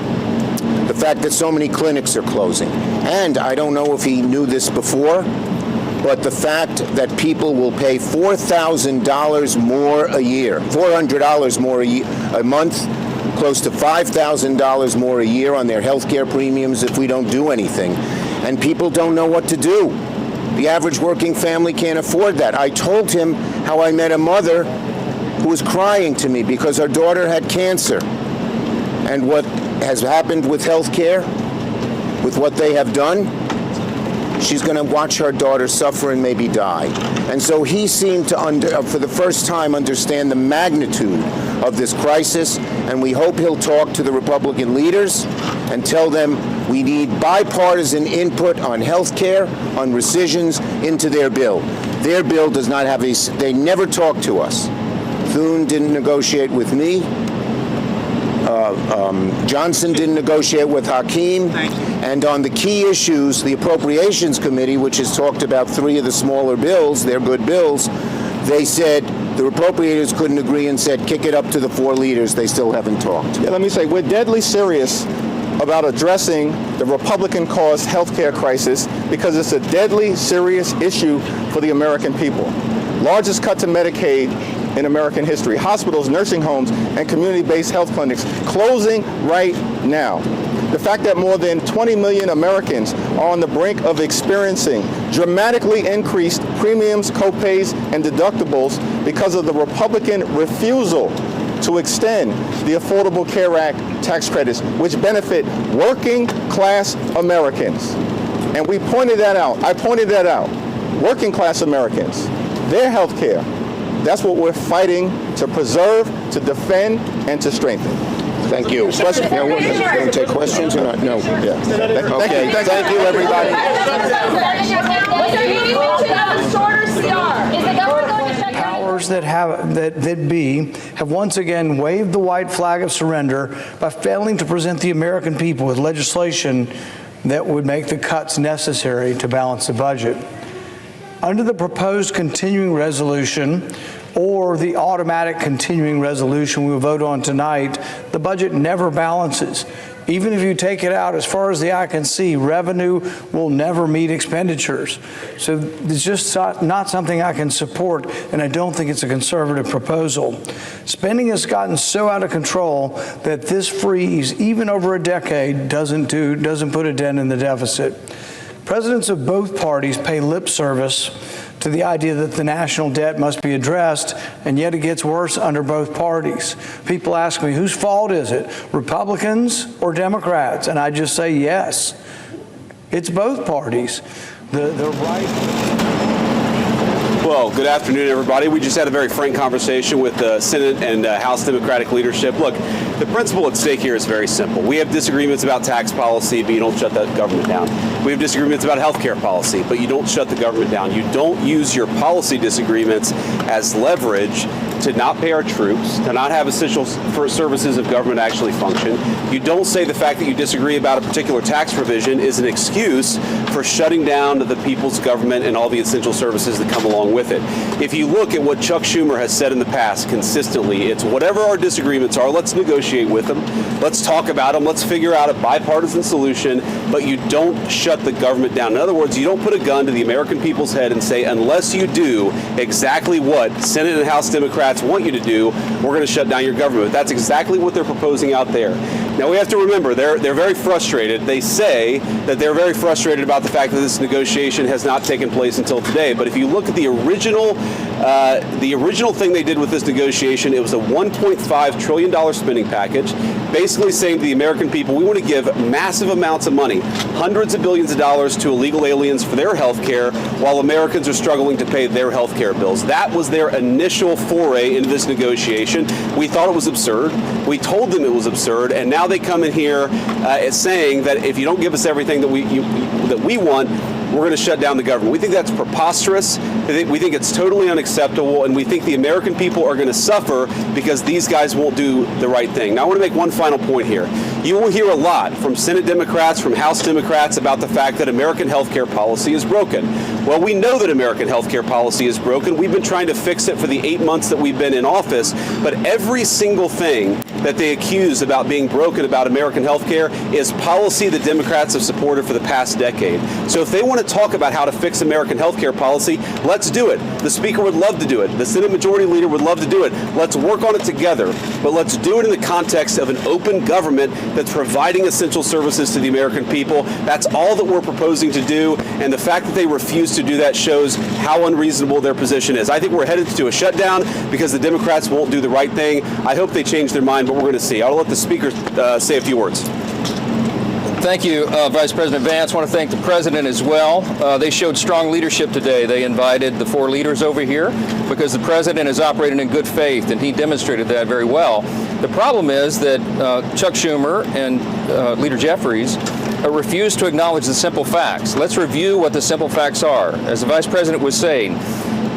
The fact that so many clinics are closing. And I don't know if he knew this before, but the fact that people will pay $4,000 more a year, $400 more a month, close to $5,000 more a year on their health care premiums if we don't do anything. And people don't know what to do. The average working family can't afford that. I told him how I met a mother who was crying to me because her daughter had cancer. And what has happened with health care, with what they have done, she's going to watch her daughter suffer and maybe die. And so he seemed to, for the first time, understand the magnitude of this crisis, and we hope he'll talk to the Republican leaders and tell them we need bipartisan input on health care, on rescissions, into their bill. Their bill does not have they never talk to us. Thune didn't negotiate with me. Johnson didn't negotiate with Hakeem. And on the key issues, the Appropriations Committee, which has talked about 3 of the smaller bills, they're good bills, they said the appropriators couldn't agree and said kick it up to the 4 leaders. They still haven't talked. Yeah, let me say, we're deadly serious about addressing the Republican-caused health care crisis because it's a deadly serious issue for the American people. Largest cut to Medicaid in American history. Hospitals, nursing homes, and community-based health clinics closing right now. The fact that more than 20 million Americans are on the brink of experiencing dramatically increased premiums, copays, and deductibles because of the Republican refusal to extend the Affordable Care Act tax credits, which benefit working-class Americans. And we pointed that out. I pointed that out. Working-class Americans, their health care, that's what we're fighting to preserve, to defend, and to strengthen. Thank you. Question? Yeah, we're going to take questions or not? No. Yeah. Okay. Thank you, everybody. Powers that have once again waved the white flag of surrender by failing to present the American people with legislation that would make the cuts necessary to balance the budget. Under the proposed continuing resolution or the automatic continuing resolution we will vote on tonight, the budget never balances. Even if you take it out, as far as the eye can see, revenue will never meet expenditures. So it's just not something I can support, and I don't think it's a conservative proposal. Spending has gotten so out of control that this freeze, even over a decade, doesn't put a dent in the deficit. Presidents of both parties pay lip service to the idea that the national debt must be addressed, and yet it gets worse under both parties. People ask me, whose fault is it, Republicans or Democrats? And I just say yes. It's both parties. The right. Well, good afternoon, everybody. We just had a very frank conversation with the Senate and House Democratic leadership. Look, the principle at stake here is very simple. We have disagreements about tax policy, but you don't shut that government down. We have disagreements about health care policy, but you don't shut the government down. You don't use your policy disagreements as leverage to not pay our troops, to not have essential services of government actually function. You don't say the fact that you disagree about a particular tax provision is an excuse for shutting down the people's government and all the essential services that come along with it. If you look at what Chuck Schumer has said in the past consistently, it's whatever our disagreements are, let's negotiate with them, let's talk about them, let's figure out a bipartisan solution, but you don't shut the government down. In other words, you don't put a gun to the American people's head and say, unless you do exactly what Senate and House Democrats want you to do, we're going to shut down your government. That's exactly what they're proposing out there. Now, we have to remember, they're very frustrated. They say that they're very frustrated about the fact that this negotiation has not taken place until today. But if you look at the original thing they did with this negotiation, it was a $1.5 trillion spending package, basically saying to the American people, we want to give massive amounts of money, hundreds of billions of dollars to illegal aliens for their health care, while Americans are struggling to pay their health care bills. That was their initial foray into this negotiation. We thought it was absurd. We told them it was absurd, and now they come in here saying that if you don't give us everything that we want, we're going to shut down the government. We think that's preposterous. We think it's totally unacceptable, and we think the American people are going to suffer because these guys won't do the right thing. Now, I want to make one final point here. You will hear a lot from Senate Democrats, from House Democrats about the fact that American health care policy is broken. Well, we know that American health care policy is broken. We've been trying to fix it for the 8 months that we've been in office, but every single thing that they accuse about being broken about American health care is policy that Democrats have supported for the past decade. So if they want to talk about how to fix American health care policy, let's do it. The Speaker would love to do it. The Senate Majority Leader would love to do it. Let's work on it together, but let's do it in the context of an open government that's providing essential services to the American people. That's all that we're proposing to do, and the fact that they refuse to do that shows how unreasonable their position is. I think we're headed to a shutdown because the Democrats won't do the right thing. I hope they change their mind, but we're going to see. I'll let the Speaker say a few words. Thank you, Vice President Vance. I want to thank the President as well. They showed strong leadership today. They invited the 4 leaders over here because the President is operating in good faith, and he demonstrated that very well. The problem is that Chuck Schumer and Leader Jeffries refuse to acknowledge the simple facts. Let's review what the simple facts are. As the Vice President was saying,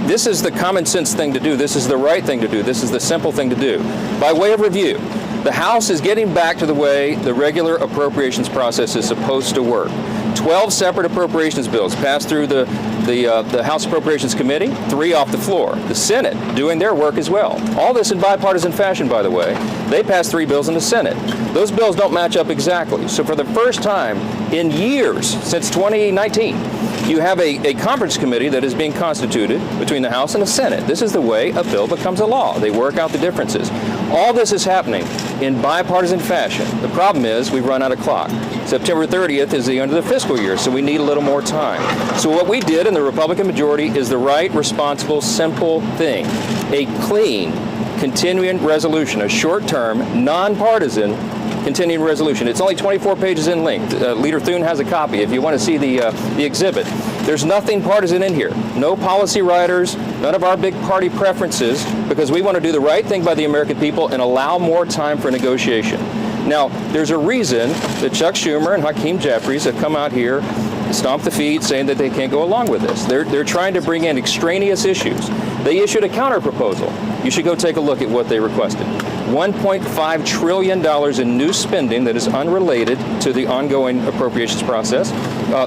this is the common sense thing to do. This is the right thing to do. This is the simple thing to do. By way of review, the House is getting back to the way the regular appropriations process is supposed to work. 12 separate appropriations bills passed through the House Appropriations Committee, 3 off the floor. The Senate doing their work as well. All this in bipartisan fashion, by the way. They passed 3 bills in the Senate. Those bills don't match up exactly. So for the first time in years, since 2019, you have a conference committee that is being constituted between the House and the Senate. This is the way a bill becomes a law. They work out the differences. All this is happening in bipartisan fashion. The problem is we've run out of clock. September 30th is the end of the fiscal year, so we need a little more time. So what we did in the Republican majority is the right, responsible, simple thing. A clean, continuing resolution, a short-term, nonpartisan continuing resolution. It's only 24 pages in length. Leader Thune has a copy if you want to see the exhibit. There's nothing partisan in here. No policy writers, none of our big party preferences, because we want to do the right thing by the American people and allow more time for negotiation. Now, there's a reason that Chuck Schumer and Hakeem Jeffries have come out here and stomped the feet saying that they can't go along with this. They're trying to bring in extraneous issues. They issued a counter proposal. You should go take a look at what they requested. $1.5 trillion in new spending that is unrelated to the ongoing appropriations process.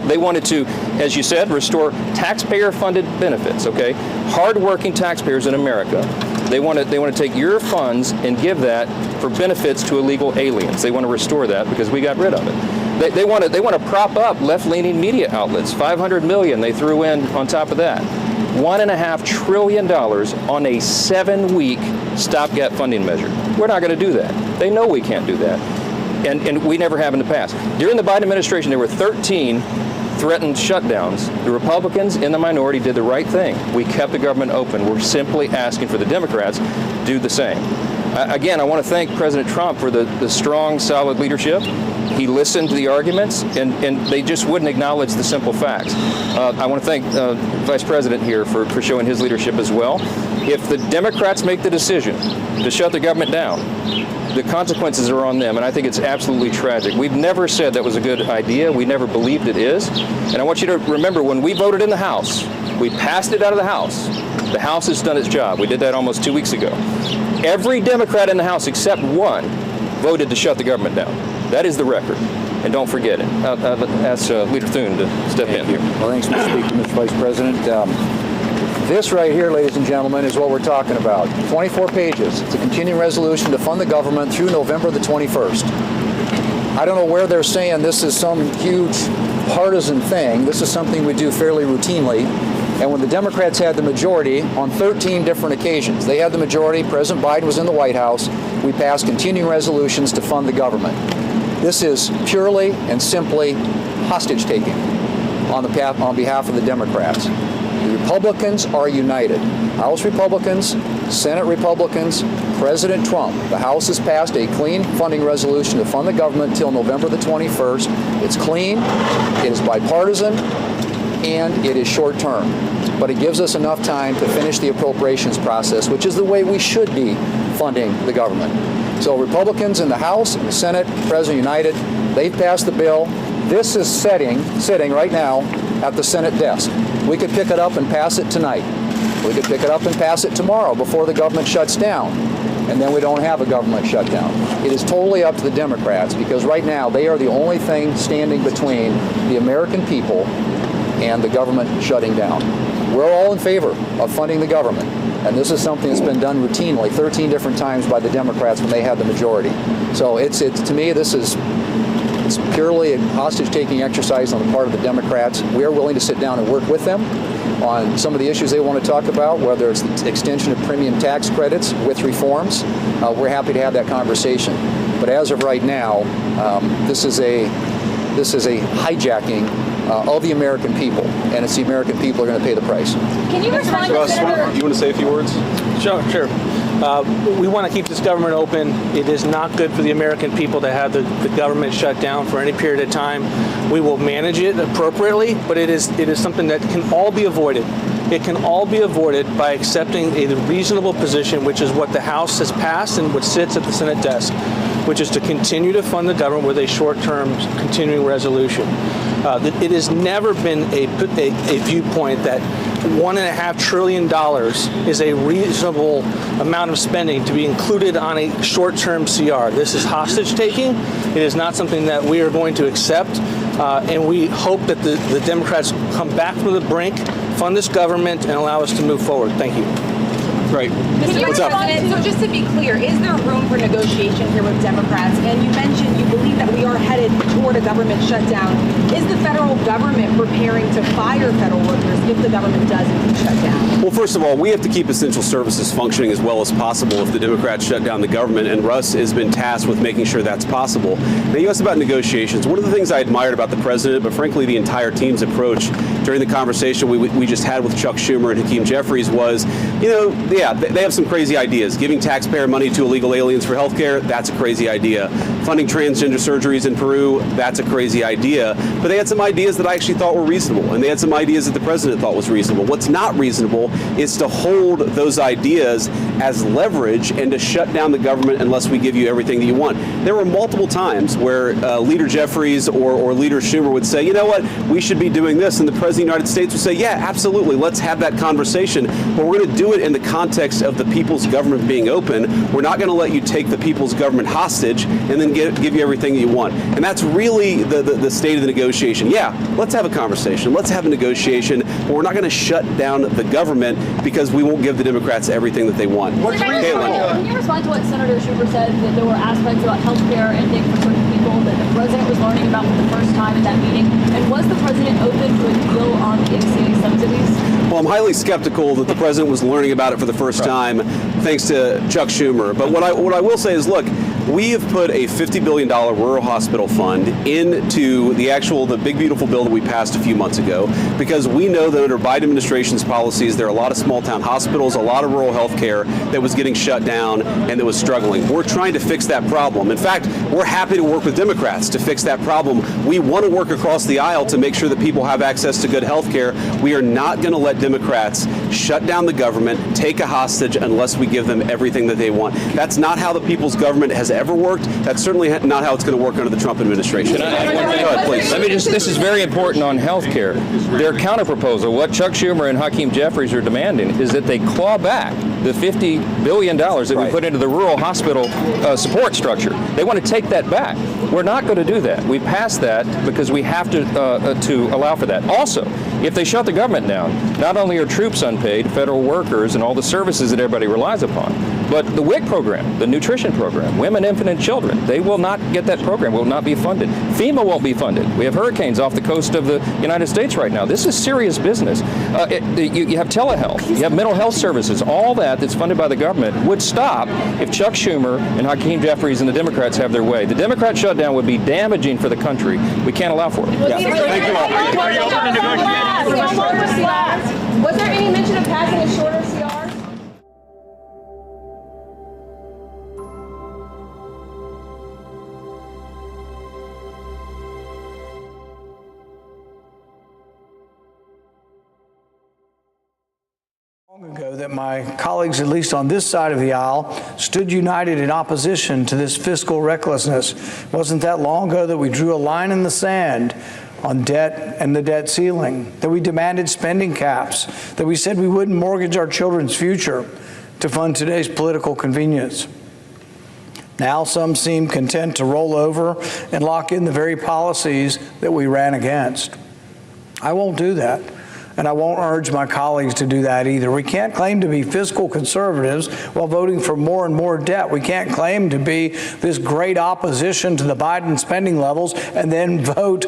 They wanted to, as you said, restore taxpayer-funded benefits, okay? Hard-working taxpayers in America. They want to take your funds and give that for benefits to illegal aliens. They want to restore that because we got rid of it. They want to prop up left-leaning media outlets. $500 million they threw in on top of that. $1.5 trillion on a 7-week stopgap funding measure. We're not going to do that. They know we can't do that. And we never have in the past. During the Biden administration, there were 13 threatened shutdowns. The Republicans in the minority did the right thing. We kept the government open. We're simply asking for the Democrats to do the same. Again, I want to thank President Trump for the strong, solid leadership. He listened to the arguments, and they just wouldn't acknowledge the simple facts. I want to thank Vice President here for showing his leadership as well. If the Democrats make the decision to shut the government down, the consequences are on them, and I think it's absolutely tragic. We've never said that was a good idea. We never believed it is. And I want you to remember, when we voted in the House, we passed it out of the House. The House has done its job. We did that almost 2 weeks ago. Every Democrat in the House except one voted to shut the government down. That is the record. And don't forget it. I'll ask Leader Thune to step in here. Well, thanks, Mr. Speaker, Mr. Vice President. This right here, ladies and gentlemen, is what we're talking about. 24 pages. It's a continuing resolution to fund the government through November the 21st. I don't know where they're saying this is some huge partisan thing. This is something we do fairly routinely. And when the Democrats had the majority on 13 different occasions, they had the majority, President Biden was in the White House, we passed continuing resolutions to fund the government. This is purely and simply hostage-taking on behalf of the Democrats. The Republicans are united. House Republicans, Senate Republicans, President Trump. The House has passed a clean funding resolution to fund the government until November the 21st. It's clean, it is bipartisan, and it is short-term. But it gives us enough time to finish the appropriations process, which is the way we should be funding the government. So Republicans in the House and the Senate, President united, they've passed the bill. This is sitting right now at the Senate desk. We could pick it up and pass it tonight. We could pick it up and pass it tomorrow before the government shuts down. And then we don't have a government shutdown. It is totally up to the Democrats, because right now they are the only thing standing between the American people and the government shutting down. We're all in favor of funding the government. And this is something that's been done routinely 13 different times by the Democrats when they had the majority. So it's to me, it's purely a hostage-taking exercise on the part of the Democrats. We are willing to sit down and work with them on some of the issues they want to talk about, whether it's the extension of premium tax credits with reforms. We're happy to have that conversation. But as of right now, this is a hijacking of the American people, and it's the American people who are going to pay the price. Can you respond to Senator? You want to say a few words? Sure. We want to keep this government open. It is not good for the American people to have the government shut down for any period of time. We will manage it appropriately, but it is something that can all be avoided. It can all be avoided by accepting a reasonable position, which is what the House has passed and what sits at the Senate desk, which is to continue to fund the government with a short-term continuing resolution. It has never been a viewpoint that $1.5 trillion is a reasonable amount of spending to be included on a short-term CR. This is hostage-taking. It is not something that we are going to accept, and we hope that the Democrats come back from the brink, fund this government, and allow us to move forward. Thank you. Great. What's up? So just to be clear, is there room for negotiation here with Democrats? And you mentioned you believe that we are headed toward a government shutdown. Is the federal government preparing to fire federal workers if the government does indeed shut down? Well, first of all, we have to keep essential services functioning as well as possible if the Democrats shut down the government, and Russ has been tasked with making sure that's possible. Now, you asked about negotiations. One of the things I admired about the president, but frankly the entire team's approach during the conversation we just had with Chuck Schumer and Hakeem Jeffries was, they have some crazy ideas. Giving taxpayer money to illegal aliens for health care, that's a crazy idea. Funding transgender surgeries in Peru, that's a crazy idea. But they had some ideas that I actually thought were reasonable, and they had some ideas that the president thought was reasonable. What's not reasonable is to hold those ideas as leverage and to shut down the government unless we give you everything that you want. There were multiple times where Leader Jeffries or Leader Schumer would say, you know what, we should be doing this, and the President of the United States would say, yeah, absolutely, let's have that conversation, but we're going to do it in the context of the people's government being open. We're not going to let you take the people's government hostage and then give you everything that you want. And that's really the state of the negotiation. Yeah, let's have a conversation, let's have a negotiation, but we're not going to shut down the government because we won't give the Democrats everything that they want. Can you respond to what Senator Schumer said, that there were aspects about health care ending for certain people that the president was learning about for the first time in that meeting? And was the president open to a deal on the ACA subsidies? Well, I'm highly skeptical that the president was learning about it for the first time, thanks to Chuck Schumer. But what I will say is, look, we have put a $50 billion rural hospital fund into the big beautiful bill that we passed a few months ago, because we know that under Biden administration's policies, there are a lot of small town hospitals, a lot of rural health care that was getting shut down and that was struggling. We're trying to fix that problem. In fact, we're happy to work with Democrats to fix that problem. We want to work across the aisle to make sure that people have access to good health care. We are not going to let Democrats shut down the government, take a hostage, unless we give them everything that they want. That's not how the people's government has ever worked. That's certainly not how it's going to work under the Trump administration. Can I add one thing? Go ahead, please. This is very important on health care. Their counterproposal, what Chuck Schumer and Hakeem Jeffries are demanding, is that they claw back the $50 billion that we put into the rural hospital support structure. They want to take that back. We're not going to do that. We passed that because we have to allow for that. Also, if they shut the government down, not only are troops unpaid, federal workers, and all the services that everybody relies upon, but the WIC program, the nutrition program, women, infant, and children, they will not get that program, will not be funded. FEMA won't be funded. We have hurricanes off the coast of the United States right now. This is serious business. You have telehealth, you have mental health services, all that's funded by the government would stop if Chuck Schumer and Hakeem Jeffries and the Democrats have their way. The Democrat shutdown would be damaging for the country. We can't allow for it. Yeah. Thank you all. Are you open to negotiating? Was there any mention of passing a shorter CR? Ago that my colleagues, at least on this side of the aisle, stood united in opposition to this fiscal recklessness. It wasn't that long ago that we drew a line in the sand on debt and the debt ceiling, that we demanded spending caps, that we said we wouldn't mortgage our children's future to fund today's political convenience. Now some seem content to roll over and lock in the very policies that we ran against. I won't do that. And I won't urge my colleagues to do that either. We can't claim to be fiscal conservatives while voting for more and more debt. We can't claim to be this great opposition to the Biden spending levels and then vote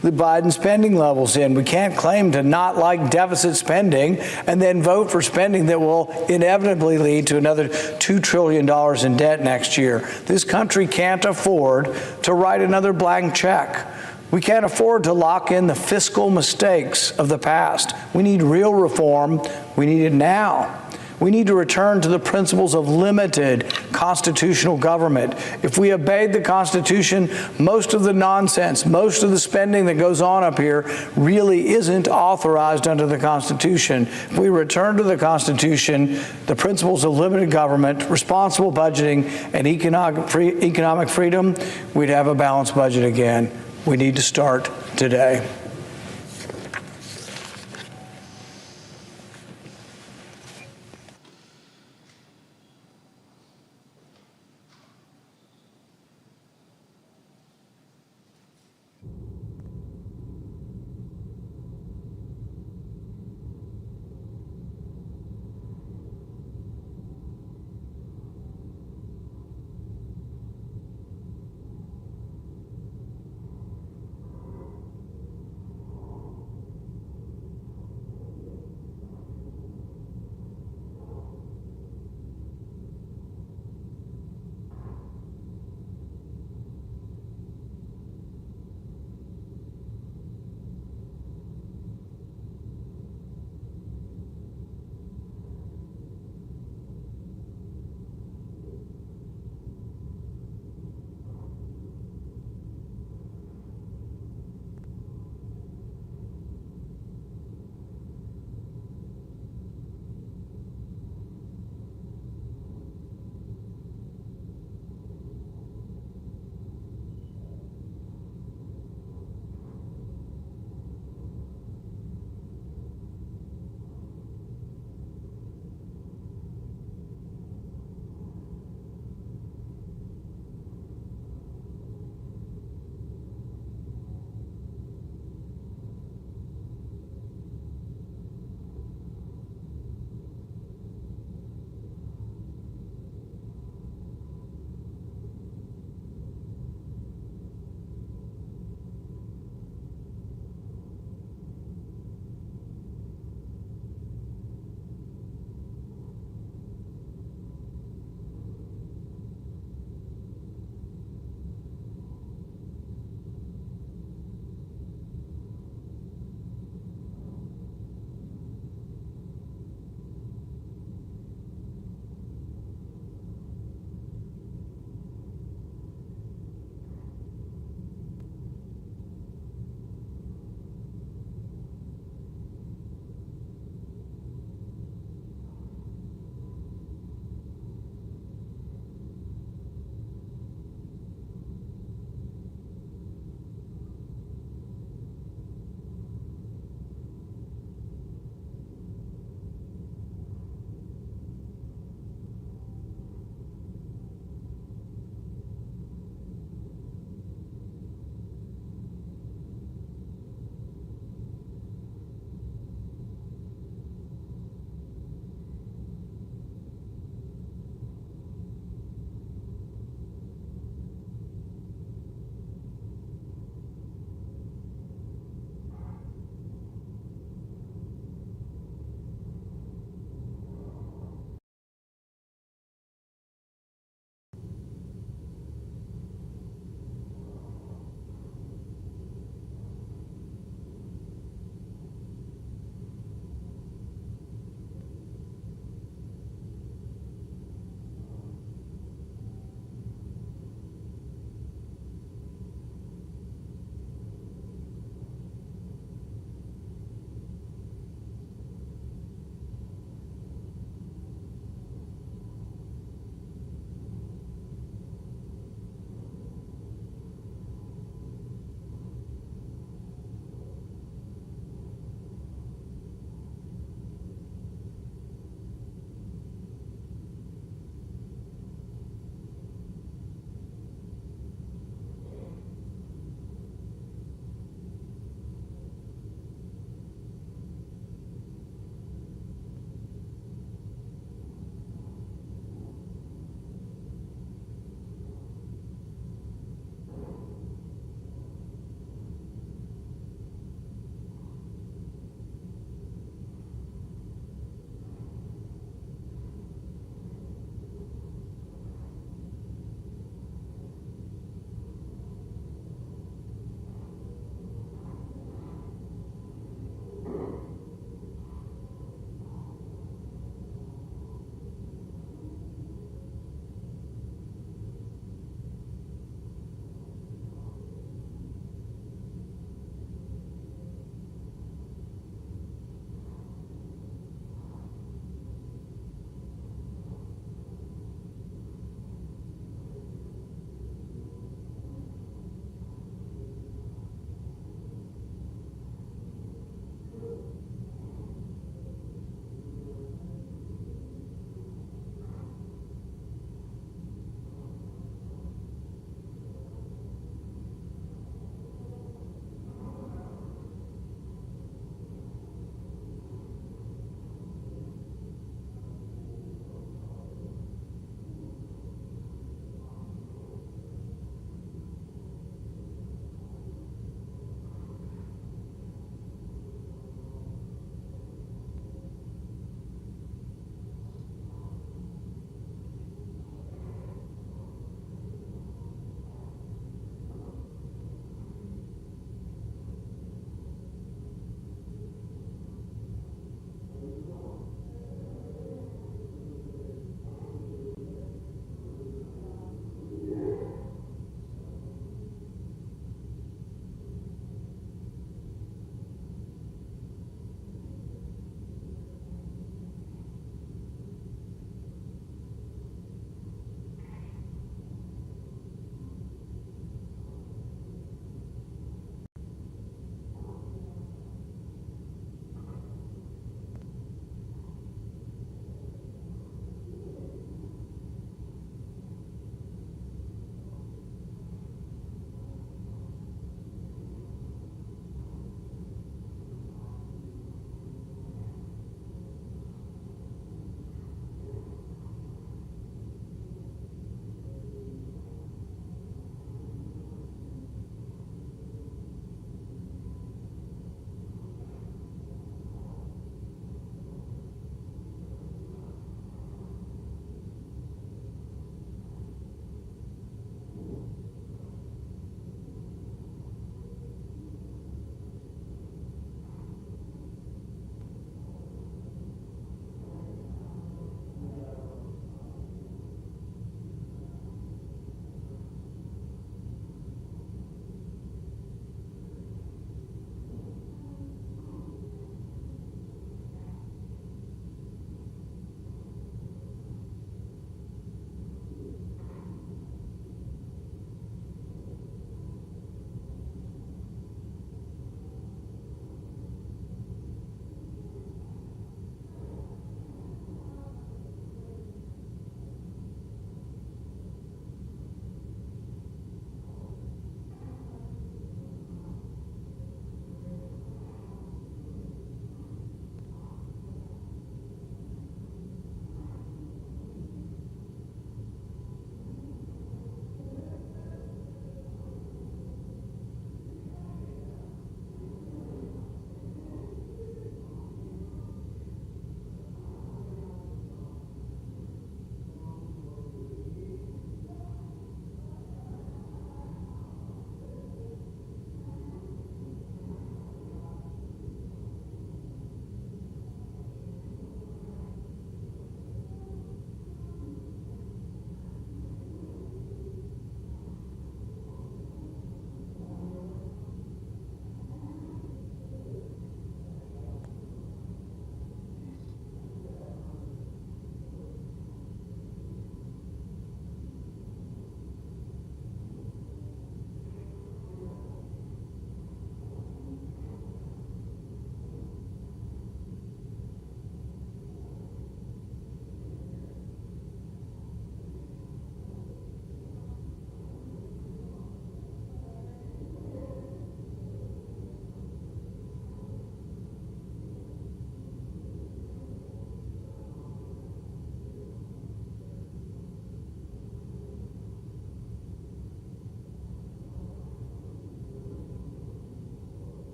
the Biden spending levels in. We can't claim to not like deficit spending and then vote for spending that will inevitably lead to another $2 trillion in debt next year. This country can't afford to write another blank check. We can't afford to lock in the fiscal mistakes of the past. We need real reform. We need it now. We need to return to the principles of limited constitutional government. If we obeyed the Constitution, most of the nonsense, most of the spending that goes on up here really isn't authorized under the Constitution. If we return to the Constitution, the principles of limited government, responsible budgeting, and economic freedom, we'd have a balanced budget again. We need to start today.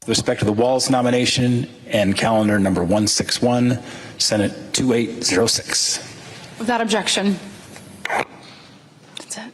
With respect to the Walls nomination and calendar number 161, Senate 2806. Without objection. That's it.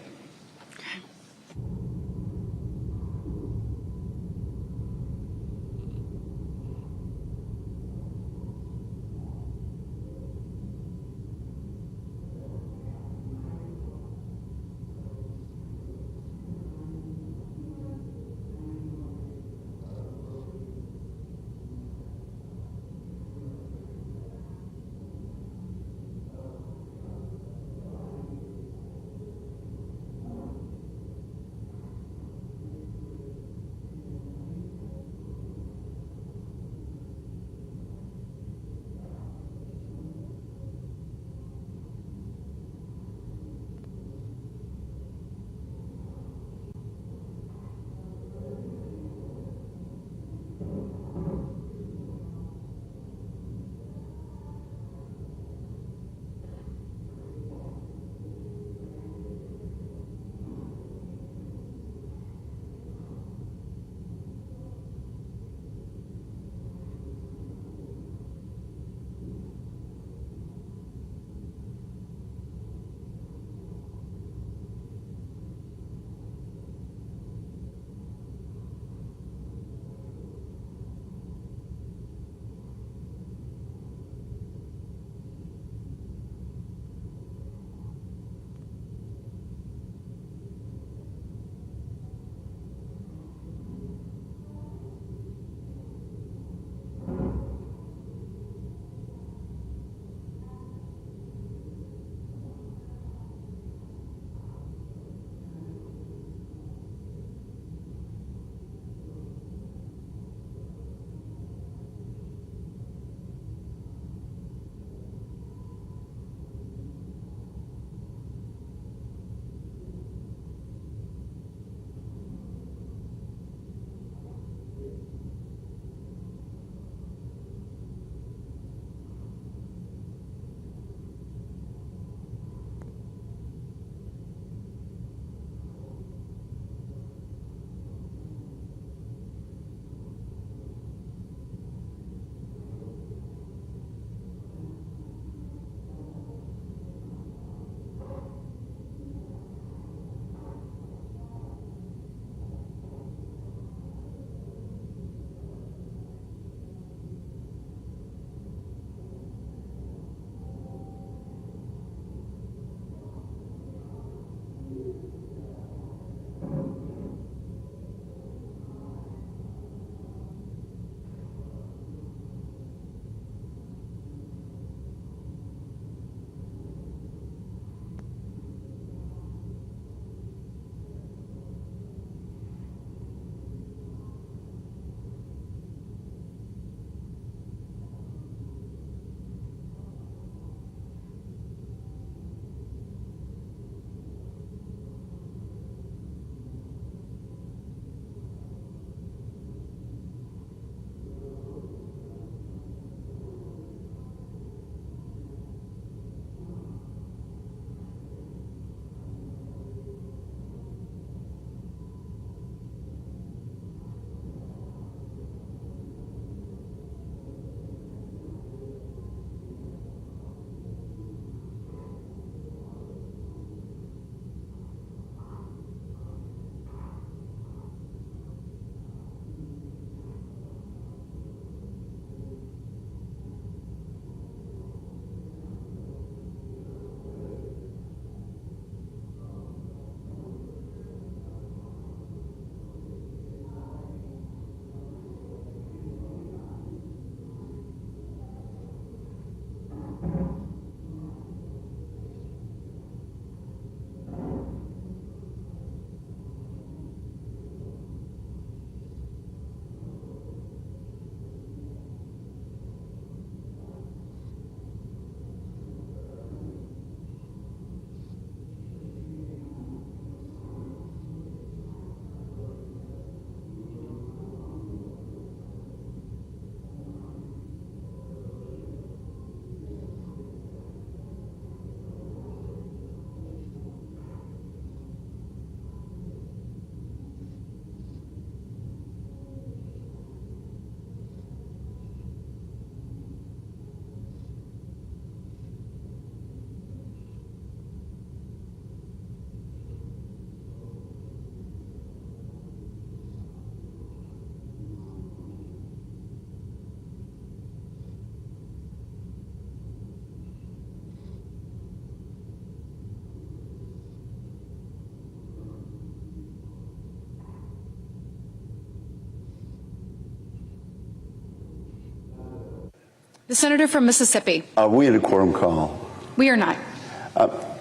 The senator from Mississippi. We had a quorum call. We are not.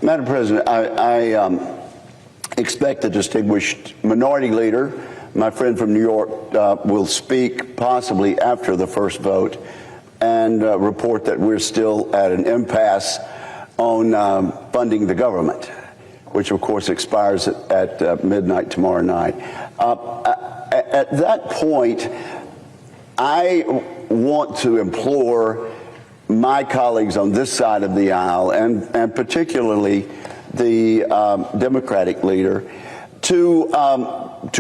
Madam President, I expect the distinguished minority leader, my friend from New York, will speak possibly after the first vote and report that we're still at an impasse on funding the government, which of course expires at midnight tomorrow night. At that point, I want to implore my colleagues on this side of the aisle, and particularly the Democratic leader, to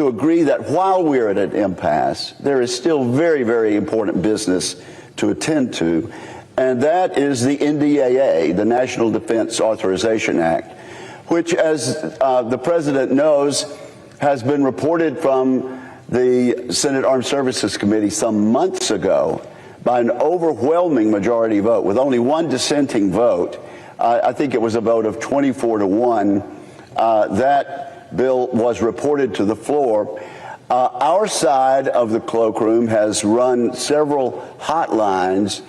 agree that while we're at an impasse, there is still very, very important business to attend to, and that is the NDAA, the National Defense Authorization Act, which, as the President knows, has been reported from the Senate Armed Services Committee some months ago by an overwhelming majority vote, with only one dissenting vote. I think it was a vote of 24-1. That bill was reported to the floor. Our side of the cloakroom has run several hotlines,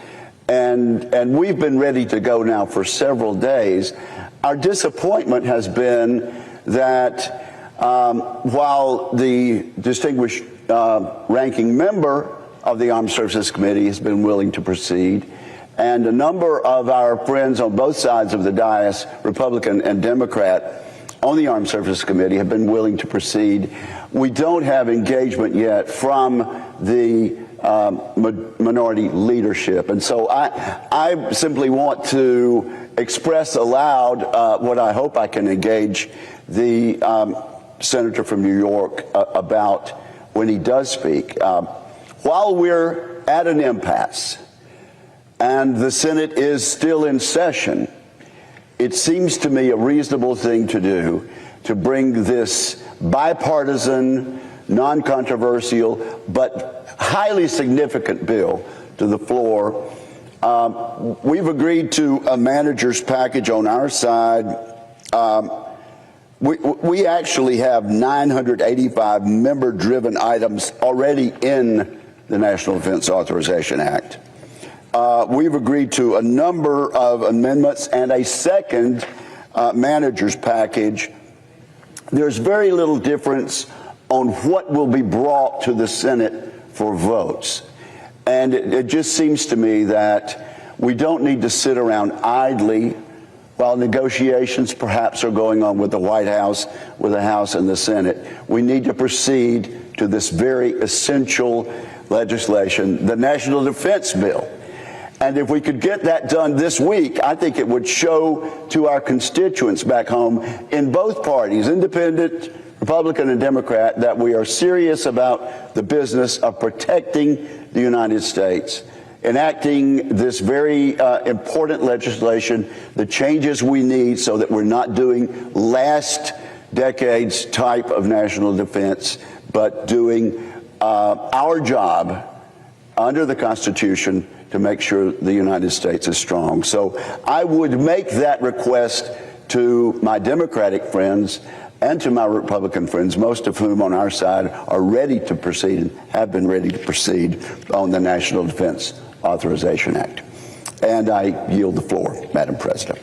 and we've been ready to go now for several days. Our disappointment has been that while the distinguished ranking member of the Armed Services Committee has been willing to proceed, and a number of our friends on both sides of the dais, Republican and Democrat, on the Armed Services Committee have been willing to proceed, we don't have engagement yet from the minority leadership. And so I simply want to express aloud what I hope I can engage the senator from New York about when he does speak. While we're at an impasse and the Senate is still in session, it seems to me a reasonable thing to do to bring this bipartisan, non-controversial, but highly significant bill to the floor. We've agreed to a manager's package on our side. We actually have 985 member-driven items already in the National Defense Authorization Act. We've agreed to a number of amendments and a second manager's package. There's very little difference on what will be brought to the Senate for votes. And it just seems to me that we don't need to sit around idly while negotiations perhaps are going on with the White House, with the House and the Senate. We need to proceed to this very essential legislation, the National Defense Bill. And if we could get that done this week, I think it would show to our constituents back home in both parties, independent, Republican and Democrat, that we are serious about the business of protecting the United States, enacting this very important legislation, the changes we need so that we're not doing last decade's type of national defense, but doing our job under the Constitution to make sure the United States is strong. So I would make that request to my Democratic friends and to my Republican friends, most of whom on our side are ready to proceed and have been ready to proceed on the National Defense Authorization Act. And I yield the floor, Madam President.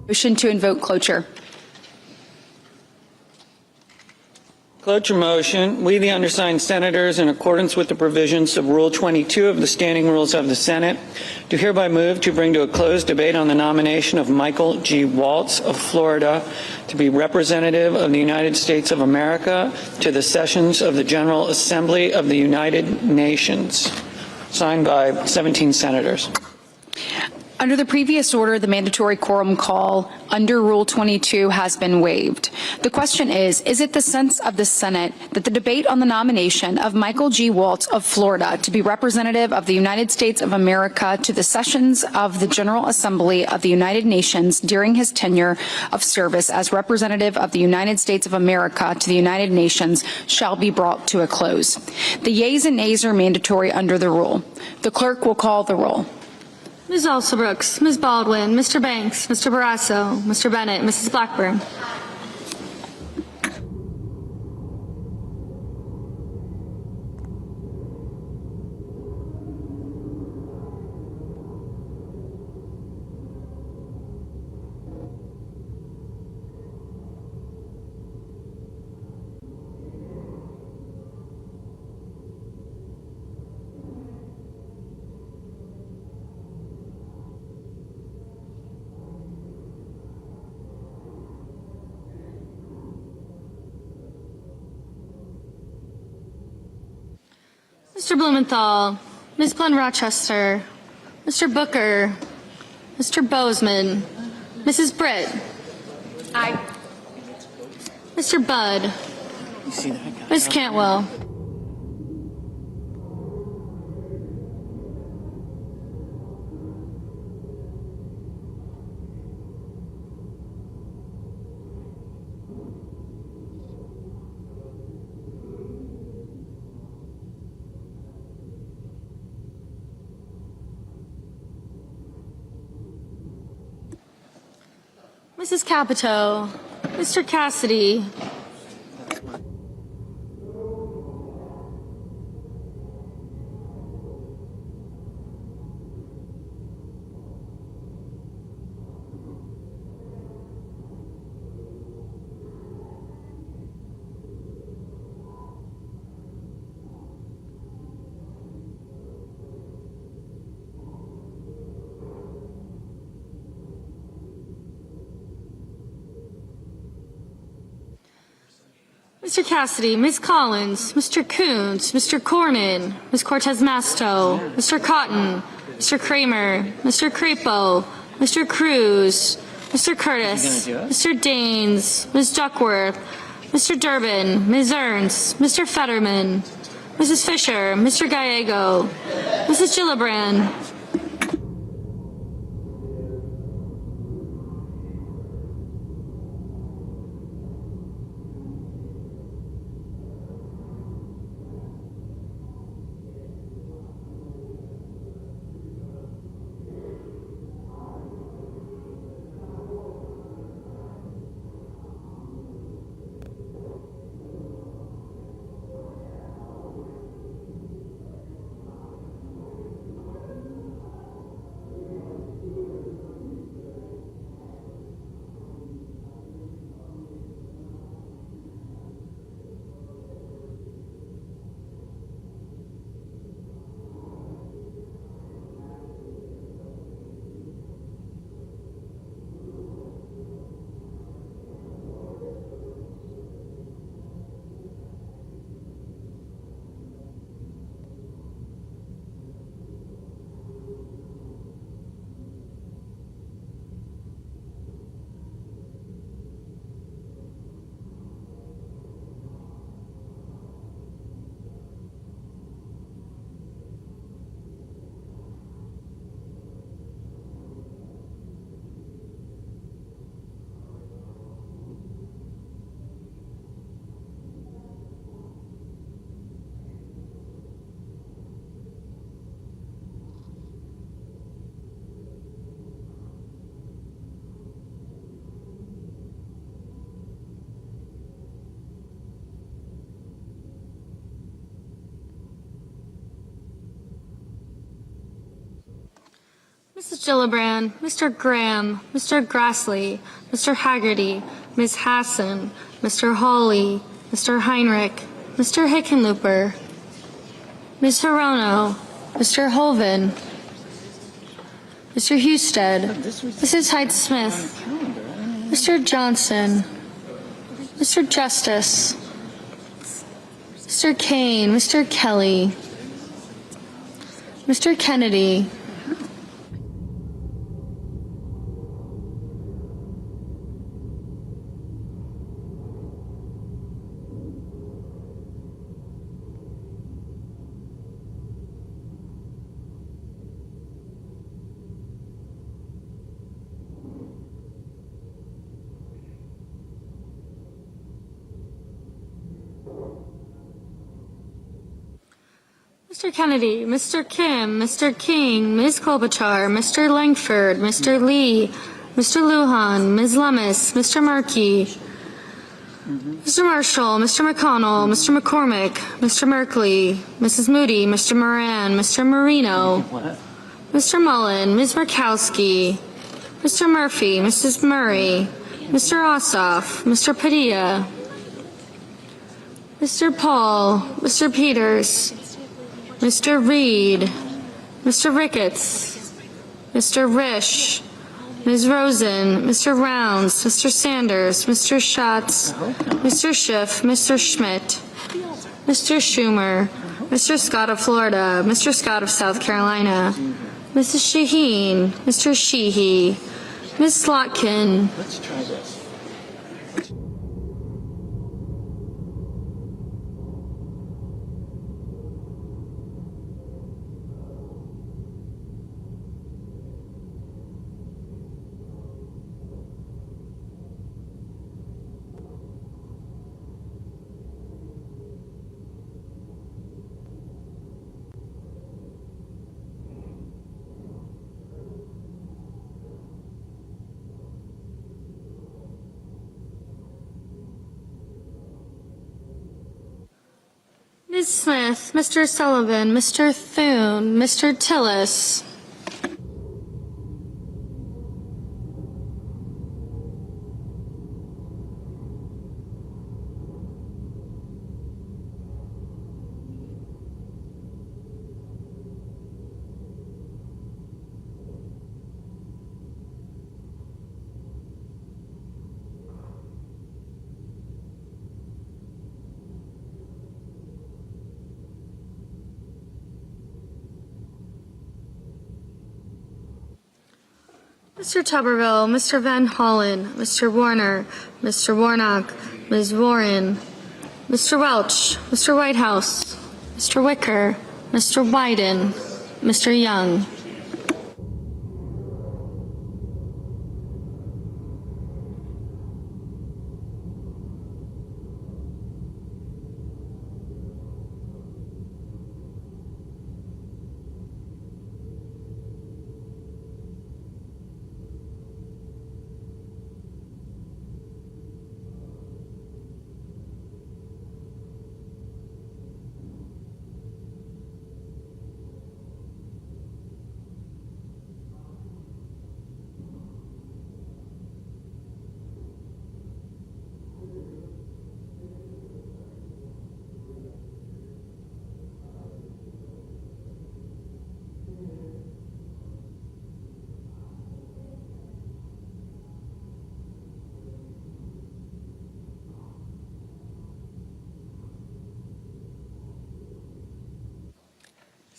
Motion to invoke cloture. Cloture motion. We, the undersigned senators, in accordance with the provisions of Rule 22 of the Standing Rules of the Senate, do hereby move to bring to a close debate on the nomination of Michael G. Waltz of Florida to be representative of the United States of America to the sessions of the General Assembly of the United Nations. Signed by 17 senators. Under the previous order, the mandatory quorum call under Rule 22 has been waived. The question is it the sense of the Senate that the debate on the nomination of Michael G. Waltz of Florida to be representative of the United States of America to the sessions of the General Assembly of the United Nations during his tenure of service as representative of the United States of America to the United Nations shall be brought to a close? The yeas and nays are mandatory under the rule. The clerk will call the roll. Ms. Alsobrooks, Ms. Baldwin, Mr. Banks, Mr. Barrasso, Mr. Bennett, Mrs. Blackburn. Mr. Blumenthal, Ms. Glenn Rochester, Mr. Booker, Mr. Bozeman, Mrs. Britt. Aye. Mr. Budd. Ms. Cantwell. Mrs. Capito, Mr. Cassidy, Mr. Cassidy, Ms. Collins, Mr. Coons, Mr. Cornyn, Ms. Cortez Masto, Mr. Cotton, Mr. Kramer, Mr. Crapo, Mr. Cruz, Mr. Curtis, Mr. Daines, Ms. Duckworth, Mr. Durbin, Ms. Ernst, Mr. Fetterman, Mrs. Fisher, Mr. Gallego, Mrs. Gillibrand. Gillibrand, Mr. Graham, Mr. Grassley, Mr. Haggerty, Ms. Hassan, Mr. Hawley, Mr. Heinrich, Mr. Hickenlooper, Ms. Hirono, Mr. Holven, Mr. Husted, Mrs. Hyde-Smith, Mr. Johnson, Mr. Justice, Mr. Kane, Mr. Kelly, Mr. Kennedy, Mr. Kennedy, Mr. Kim, Mr. King, Ms. Klobuchar, Mr. Langford, Mr. Lee, Mr. Lujan, Ms. Lummis, Mr. Markey, Mr. Marshall, Mr. McConnell, Mr. McCormick, Mr. Merkley, Mrs. Moody, Mr. Moran, Mr. Marino, Mr. Mullen, Ms. Murkowski, Mr. Murphy, Mrs. Murray, Mr. Ossoff, Mr. Padilla, Mr. Paul, Mr. Peters, Mr. Reed, Mr. Ricketts, Mr. Risch, Ms. Rosen, Mr. Rounds, Mr. Sanders, Mr. Schatz, Mr. Schiff, Mr. Schmidt, Mr. Schumer, Mr. Scott of Florida, Mr. Scott of South Carolina, Mrs. Shaheen, Mr. Sheehy, Ms. Slotkin, Ms. Smith, Mr. Sullivan, Mr. Thune, Mr. Tillis, Mr. Tuberville, Mr. Van Hollen, Mr. Warner, Mr. Warnock, Ms. Warren, Mr. Welch, Mr. Whitehouse, Mr. Wicker, Mr. Wyden, Mr. Young.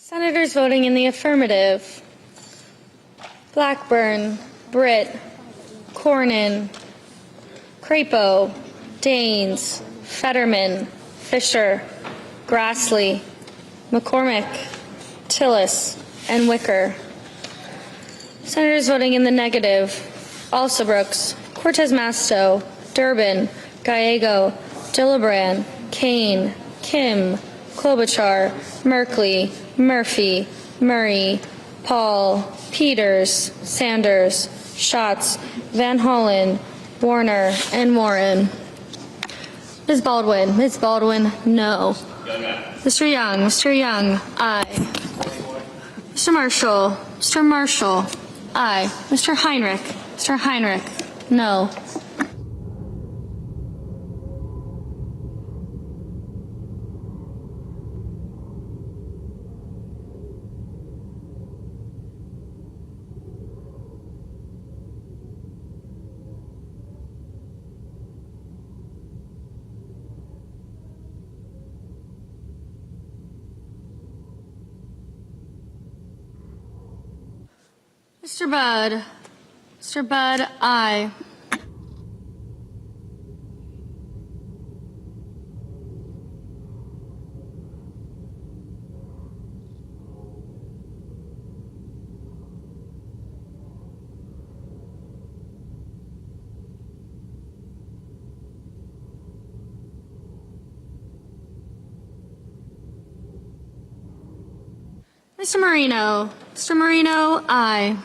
Senators voting in the affirmative: Blackburn, Britt, Cornyn, Crapo, Daines, Fetterman, Fisher, Grassley, McCormick, Tillis, and Wicker. Senators voting in the negative: Alsobrooks, Cortez Masto, Durbin, Gallego, Gillibrand, Kane, Kim, Klobuchar, Merkley, Murphy, Murray, Paul, Peters, Sanders, Schatz, Van Hollen, Warner, and Warren. Ms. Baldwin, no. Mr. Young, aye. Mr. Marshall, Aye. Mr. Heinrich? Mr. Heinrich? No. Mr. Budd? Mr. Budd, aye. Mr. Marino? Mr. Marino, aye.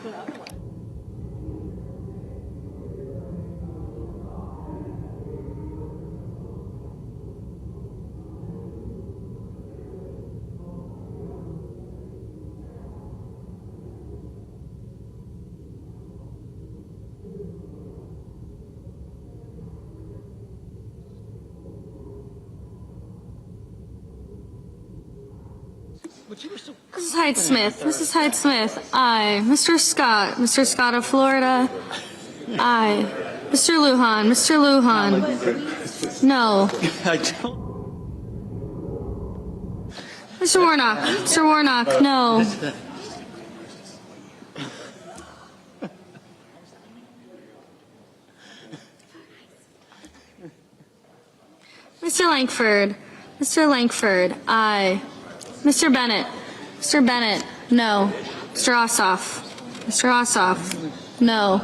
Mrs. Hyde-Smith, Mrs. Hyde-Smith, aye. Mr. Scott of Florida, aye. Mr. Lujan, no. Mr. Warnock, no. Mr. Langford, aye. Mr. Bennett, no. Mr. Ossoff, no.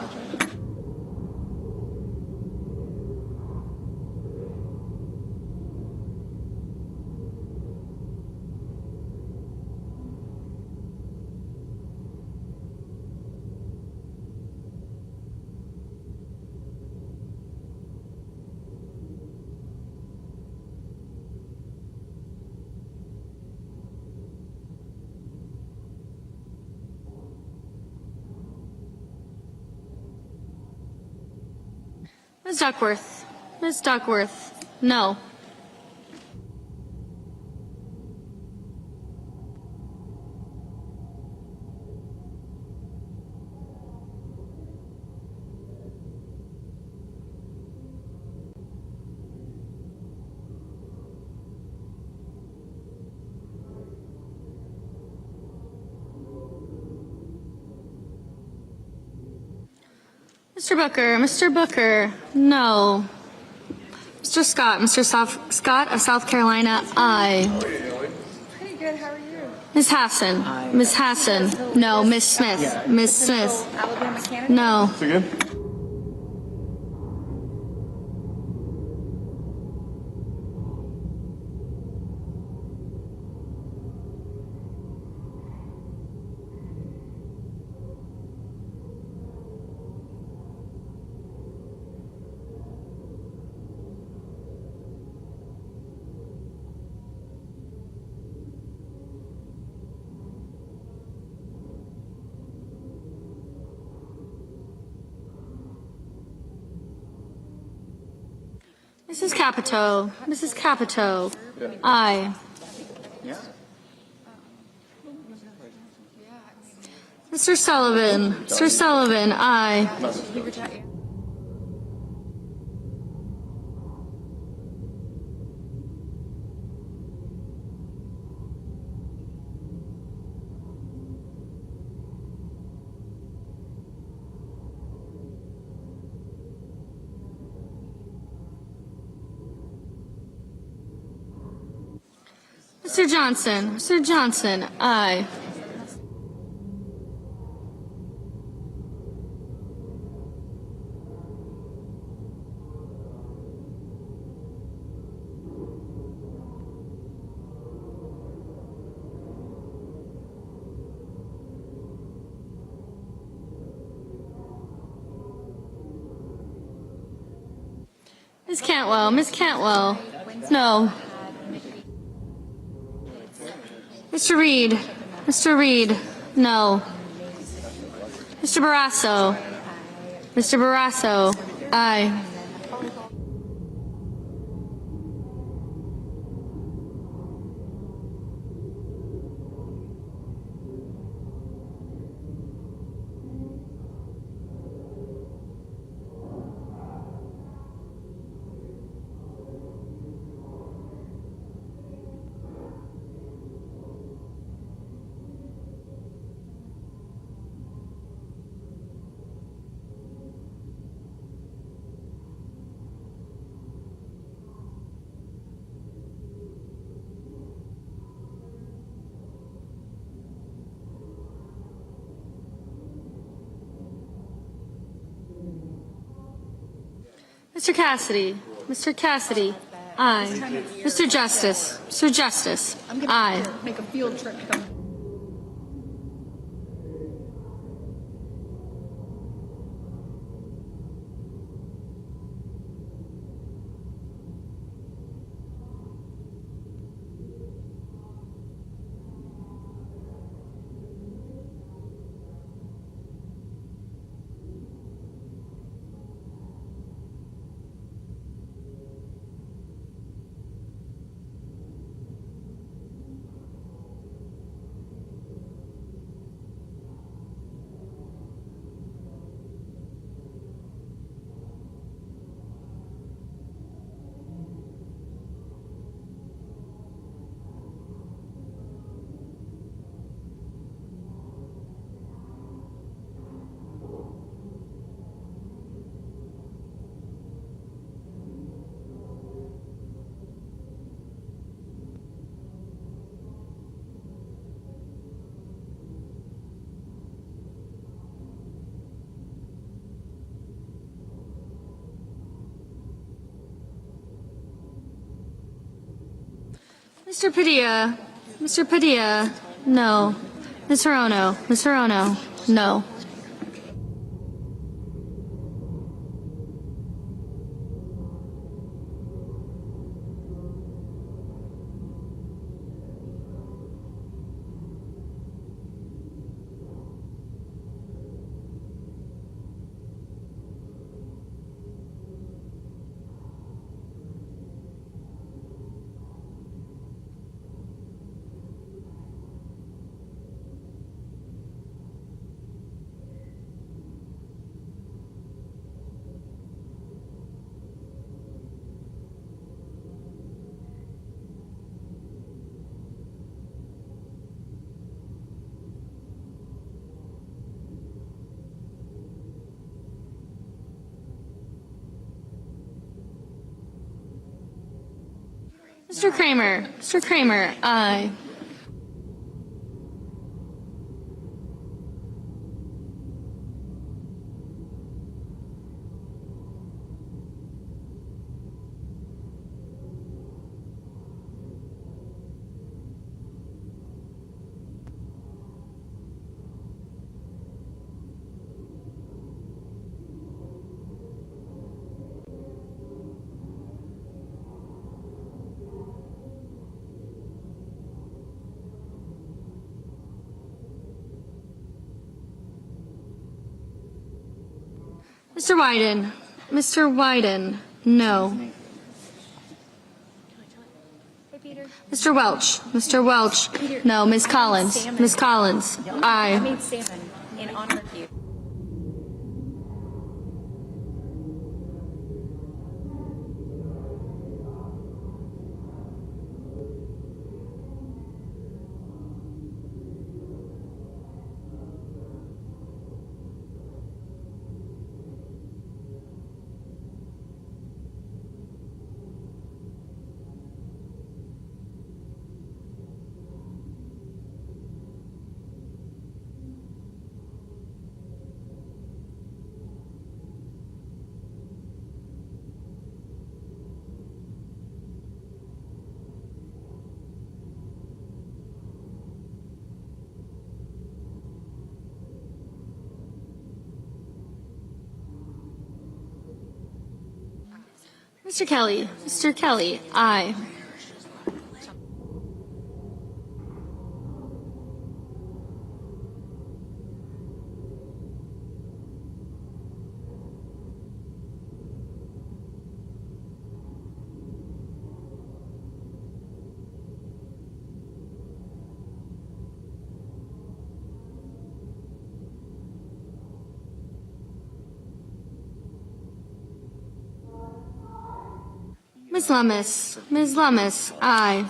Ms. Duckworth, no. Mr. Booker, no. Mr. Scott of South Carolina, aye. Pretty good. How are you? Ms. Hassan, no. Ms. Smith, Alabama, Canada? no. Mrs. Capito, aye. Mr. Sullivan, aye. Mr. Johnson, aye. Ms. Cantwell, no. Mr. Reed, no. Mr. Barrasso. Mr. Barrasso. Aye. Mr. Cassidy. Mr. Cassidy. Aye. Mr. Justice. Mr. Justice. Aye. Make a field trip to come. Mr. Padilla. Mr. Padilla. No. Ms. Hirono. Ms. Hirono. No. Mr. Kramer. Mr. Kramer. Aye. Mr. Wyden. Mr. Wyden. No. Mr. Welch. Mr. Welch. No. Ms. Collins. Ms. Collins. Aye. I made salmon in honor of you. Mr. Kelly. Mr. Kelly. Aye. Ms. Lummis. Ms. Lummis, aye.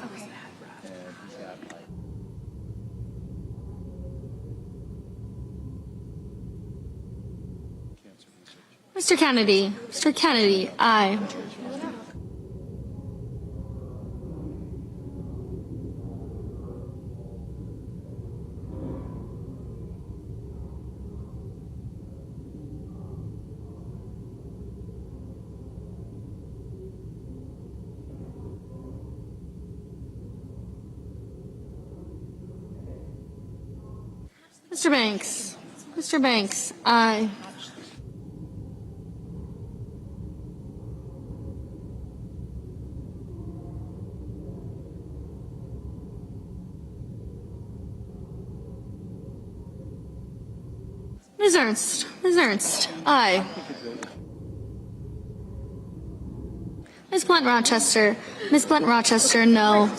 Mr. Kennedy. Mr. Kennedy, aye. Mr. Banks. Mr. Banks, aye. Ms. Ernst. Ms. Ernst, aye. Ms. Blunt Rochester. Ms. Blunt Rochester, no.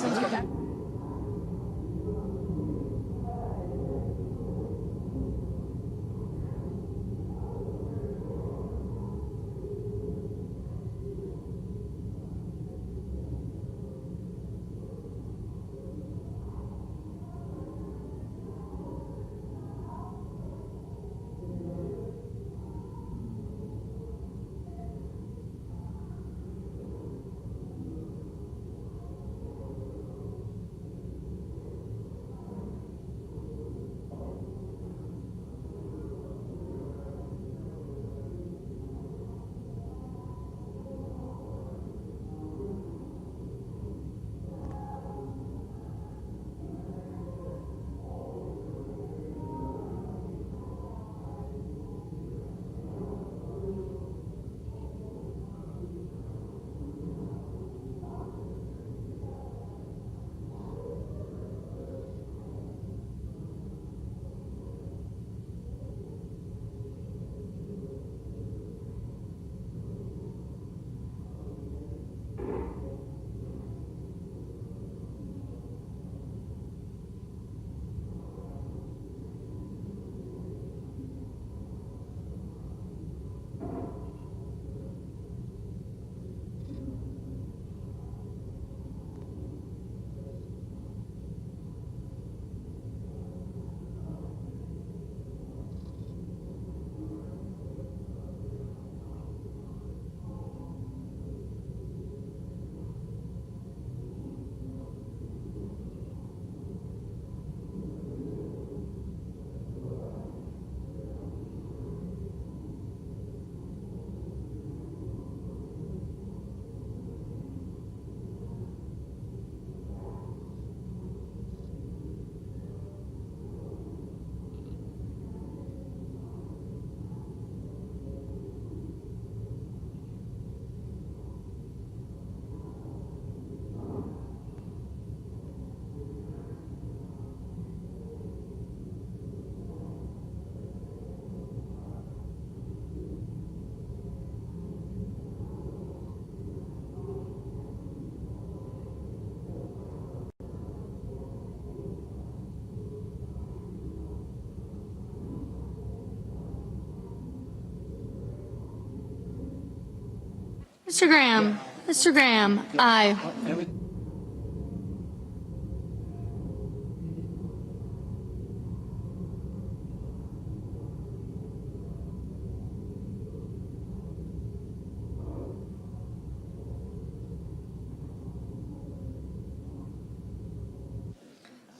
Mr. Graham. Mr. Graham, aye.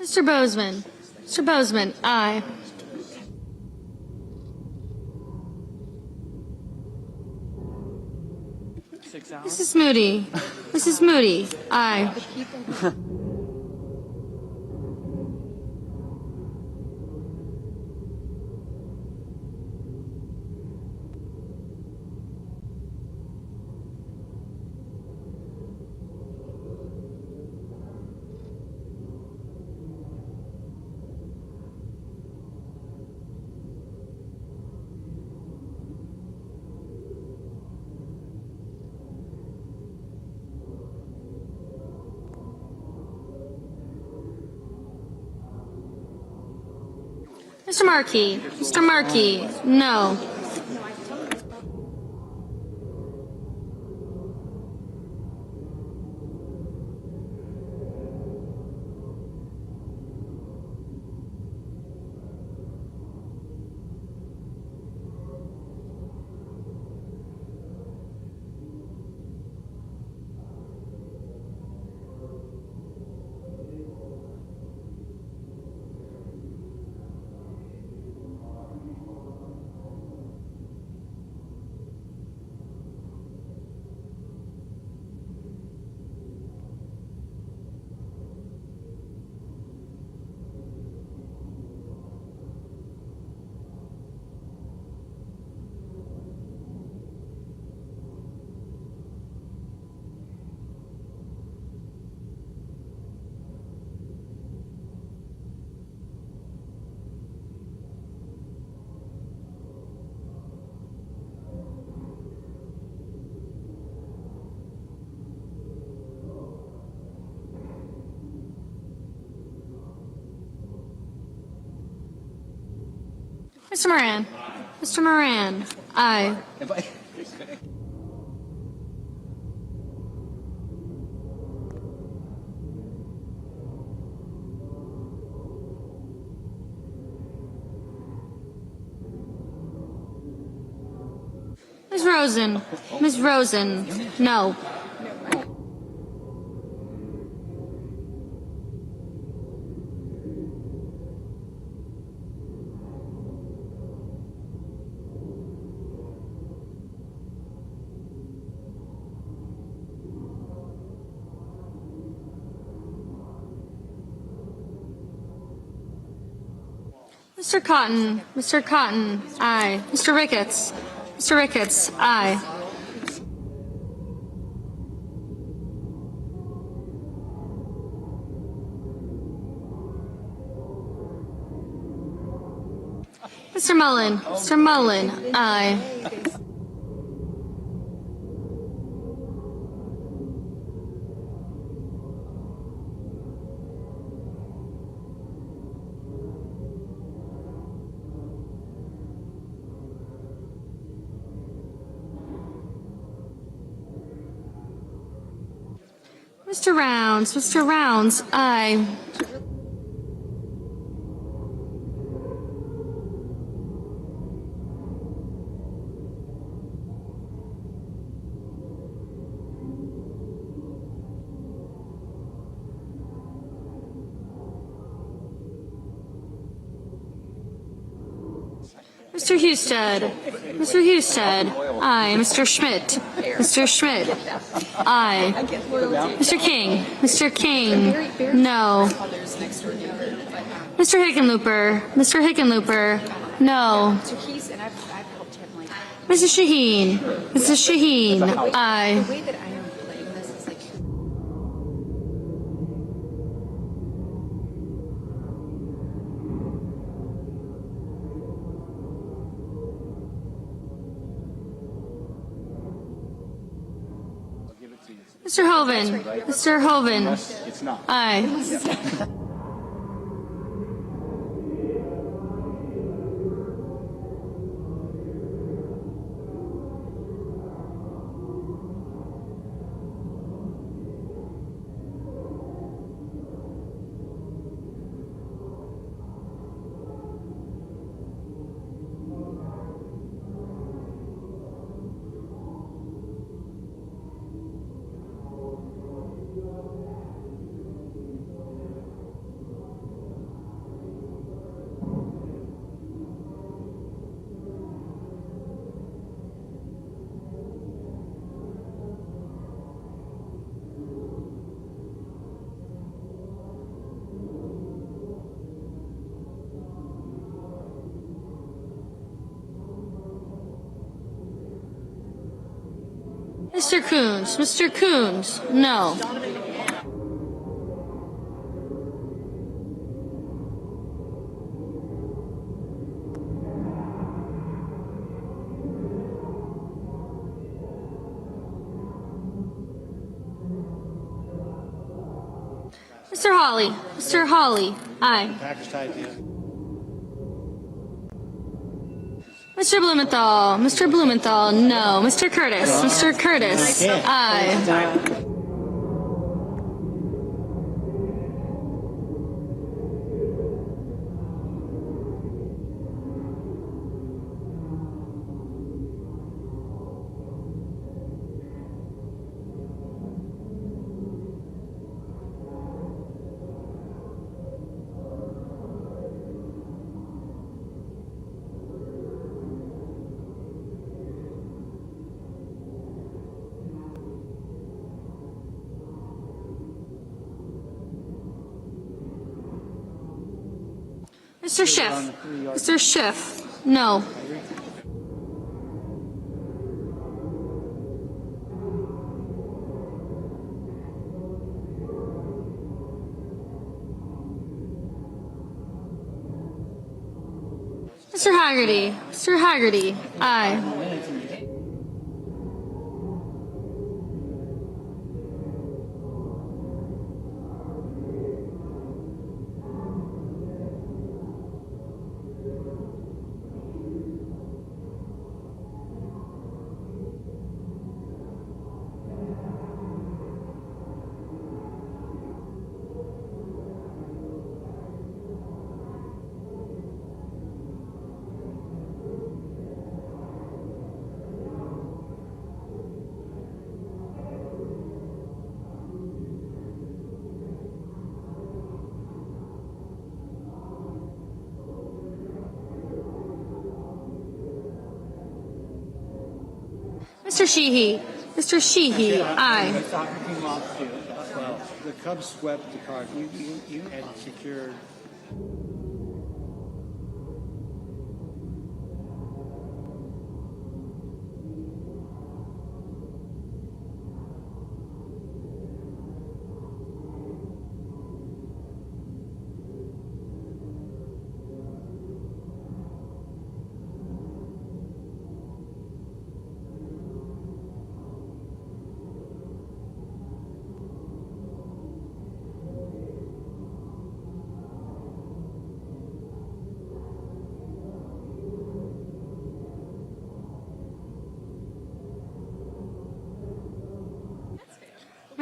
Mr. Bozeman. Mr. Bozeman, aye. Mrs. Moody. Mrs. Moody, aye. Mr. Markey. Mr. Markey, no. Mr. Moran. Mr. Moran. Aye. Ms. Rosen. Ms. Rosen. No. Mr. Cotton. Mr. Cotton. Aye. Mr. Ricketts. Mr. Ricketts. Aye. Mr. Mullen. Mr. Mullen. Aye. Mr. Rounds. Mr. Rounds. Aye. Mr. Husted. Mr. Husted. Aye. Mr. Schmidt. Mr. Schmidt. Aye. Mr. King. Mr. King. No. Mr. Hickenlooper. Mr. Hickenlooper. No. Mrs. Shaheen. Mrs. Shaheen. Aye. Mr. Hoven. Mr. Hoven. Aye. Mr. Coons. Mr. Coons. No. Mr. Hawley. Mr. Hawley. Aye. Mr. Blumenthal. Mr. Blumenthal. No. Mr. Curtis. Mr. Curtis. Aye. Mr. Schiff. Mr. Schiff. No. Mr. Haggerty. Mr. Haggerty. Aye. Mr. Sheehy. Mr. Sheehy, aye. Well, the Cubs swept the card. You had secured.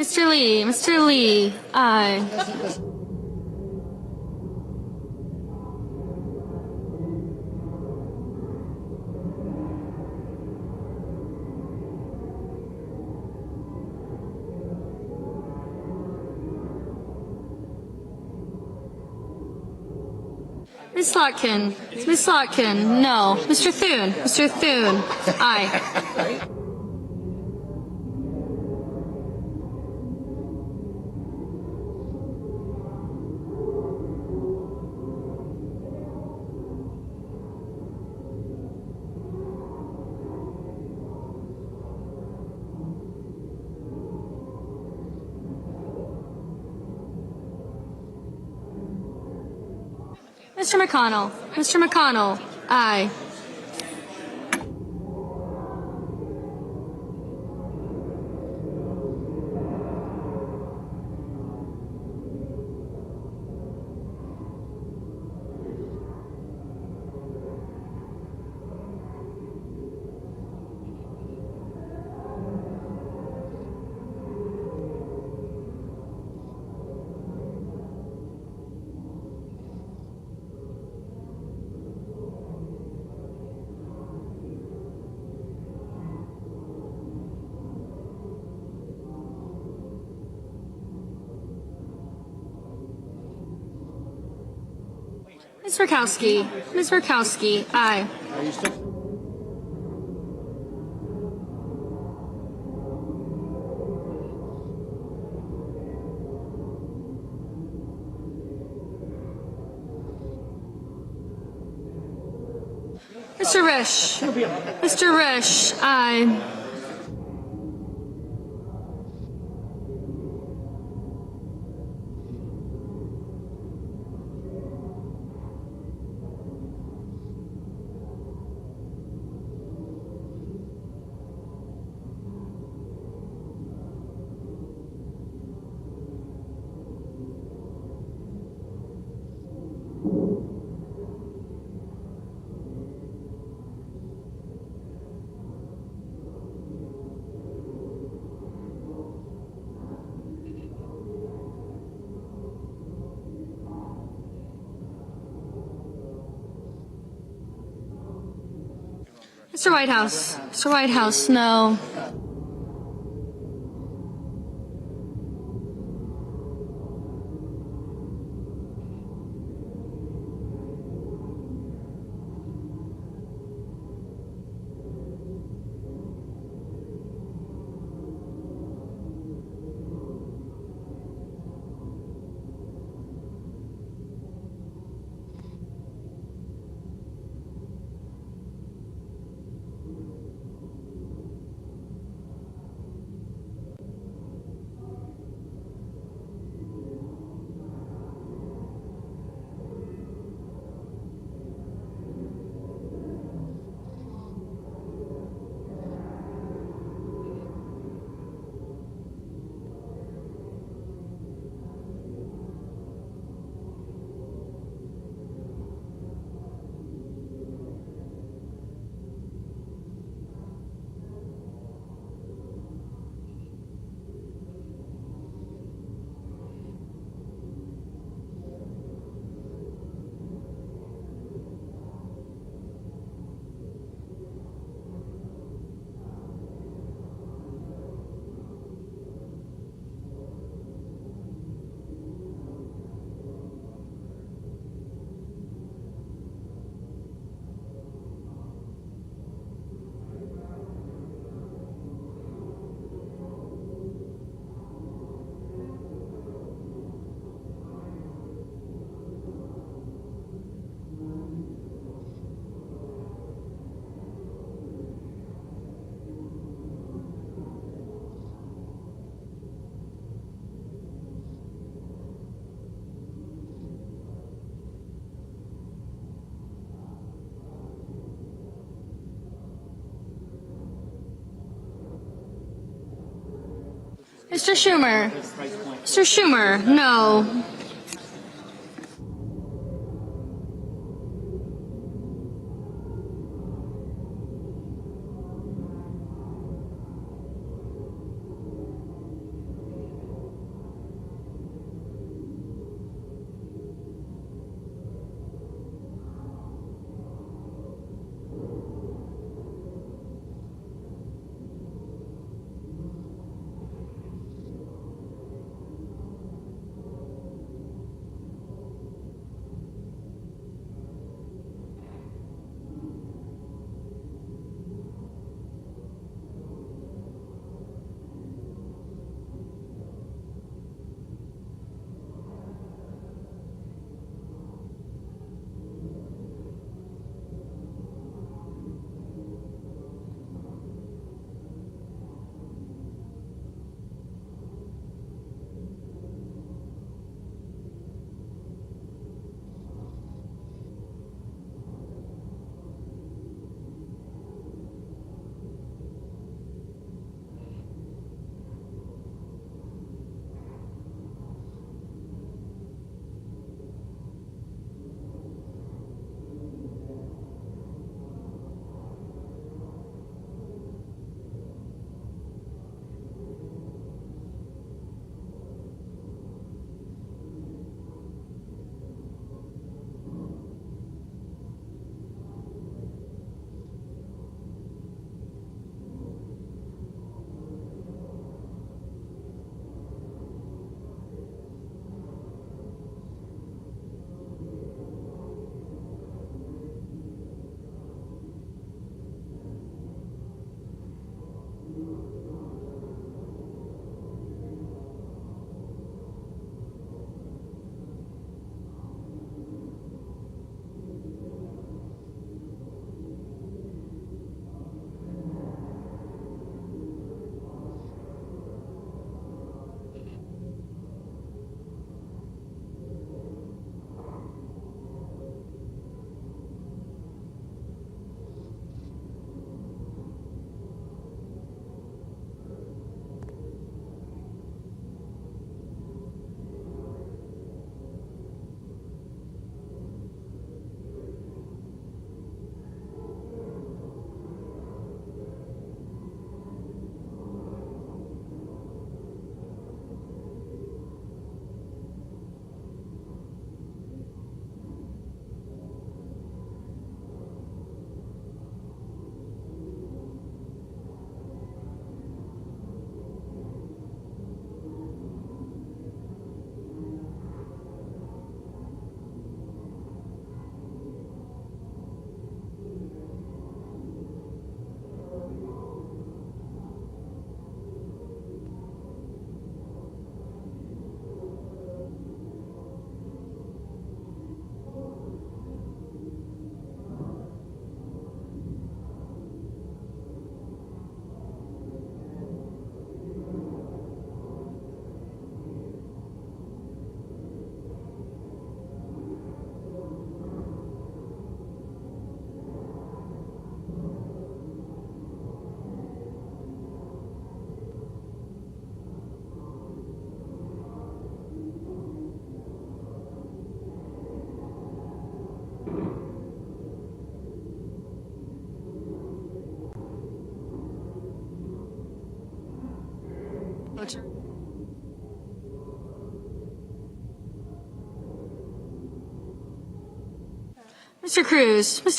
Mr. Lee, aye. Ms. Slotkin, no. Mr. Thune, aye. Mr. McConnell, aye. Ms. Rakowski, aye. Mr. Risch, aye. Mr. Whitehouse, no. Mr. Schumer. Mr. Schumer, no.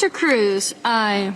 Mr. Cruz, aye.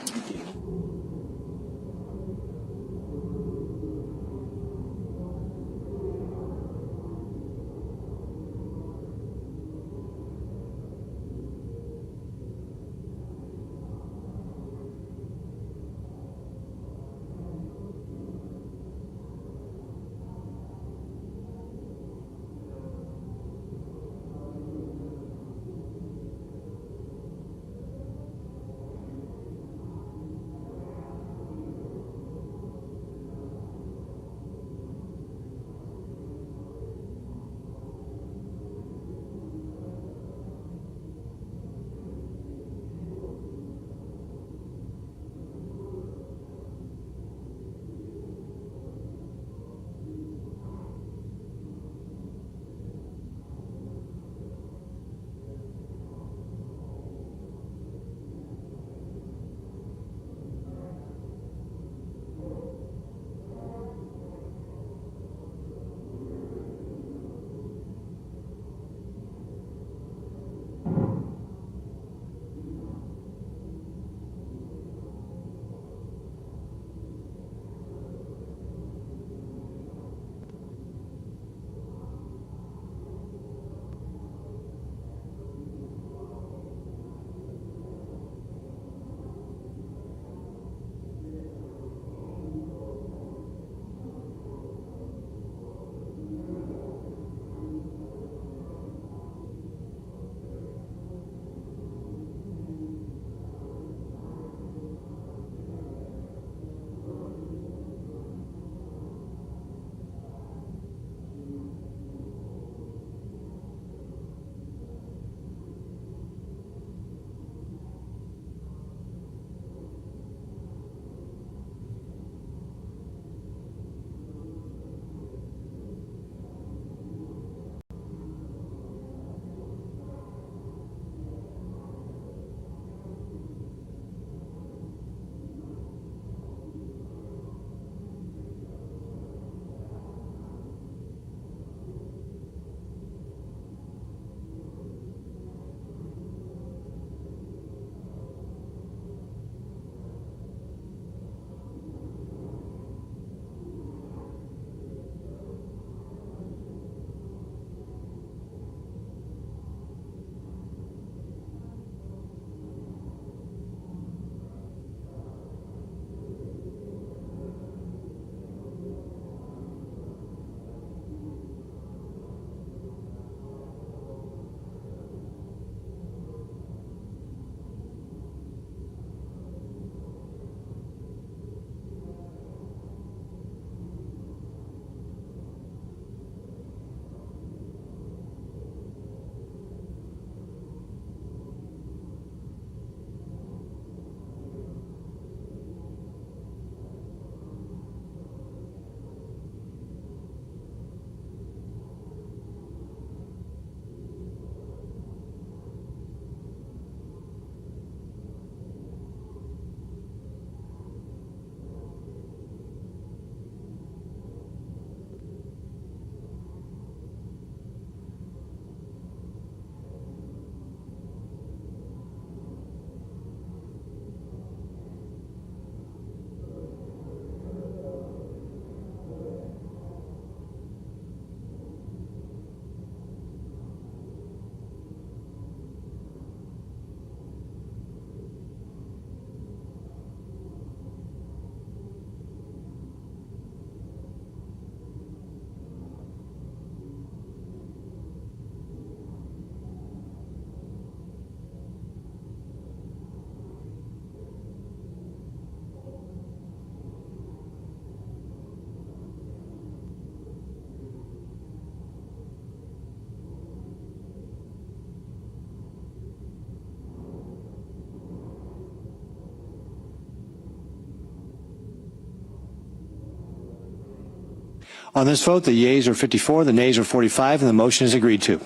On this vote, the yeas are 54, the nays are 45, and the motion is agreed to.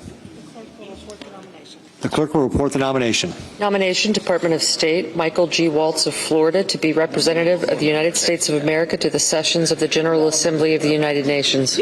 The clerk will report the nomination. Nomination, Department of State, Michael G. Waltz of Florida to be representative of the United States of America to the sessions of the General Assembly of the United Nations.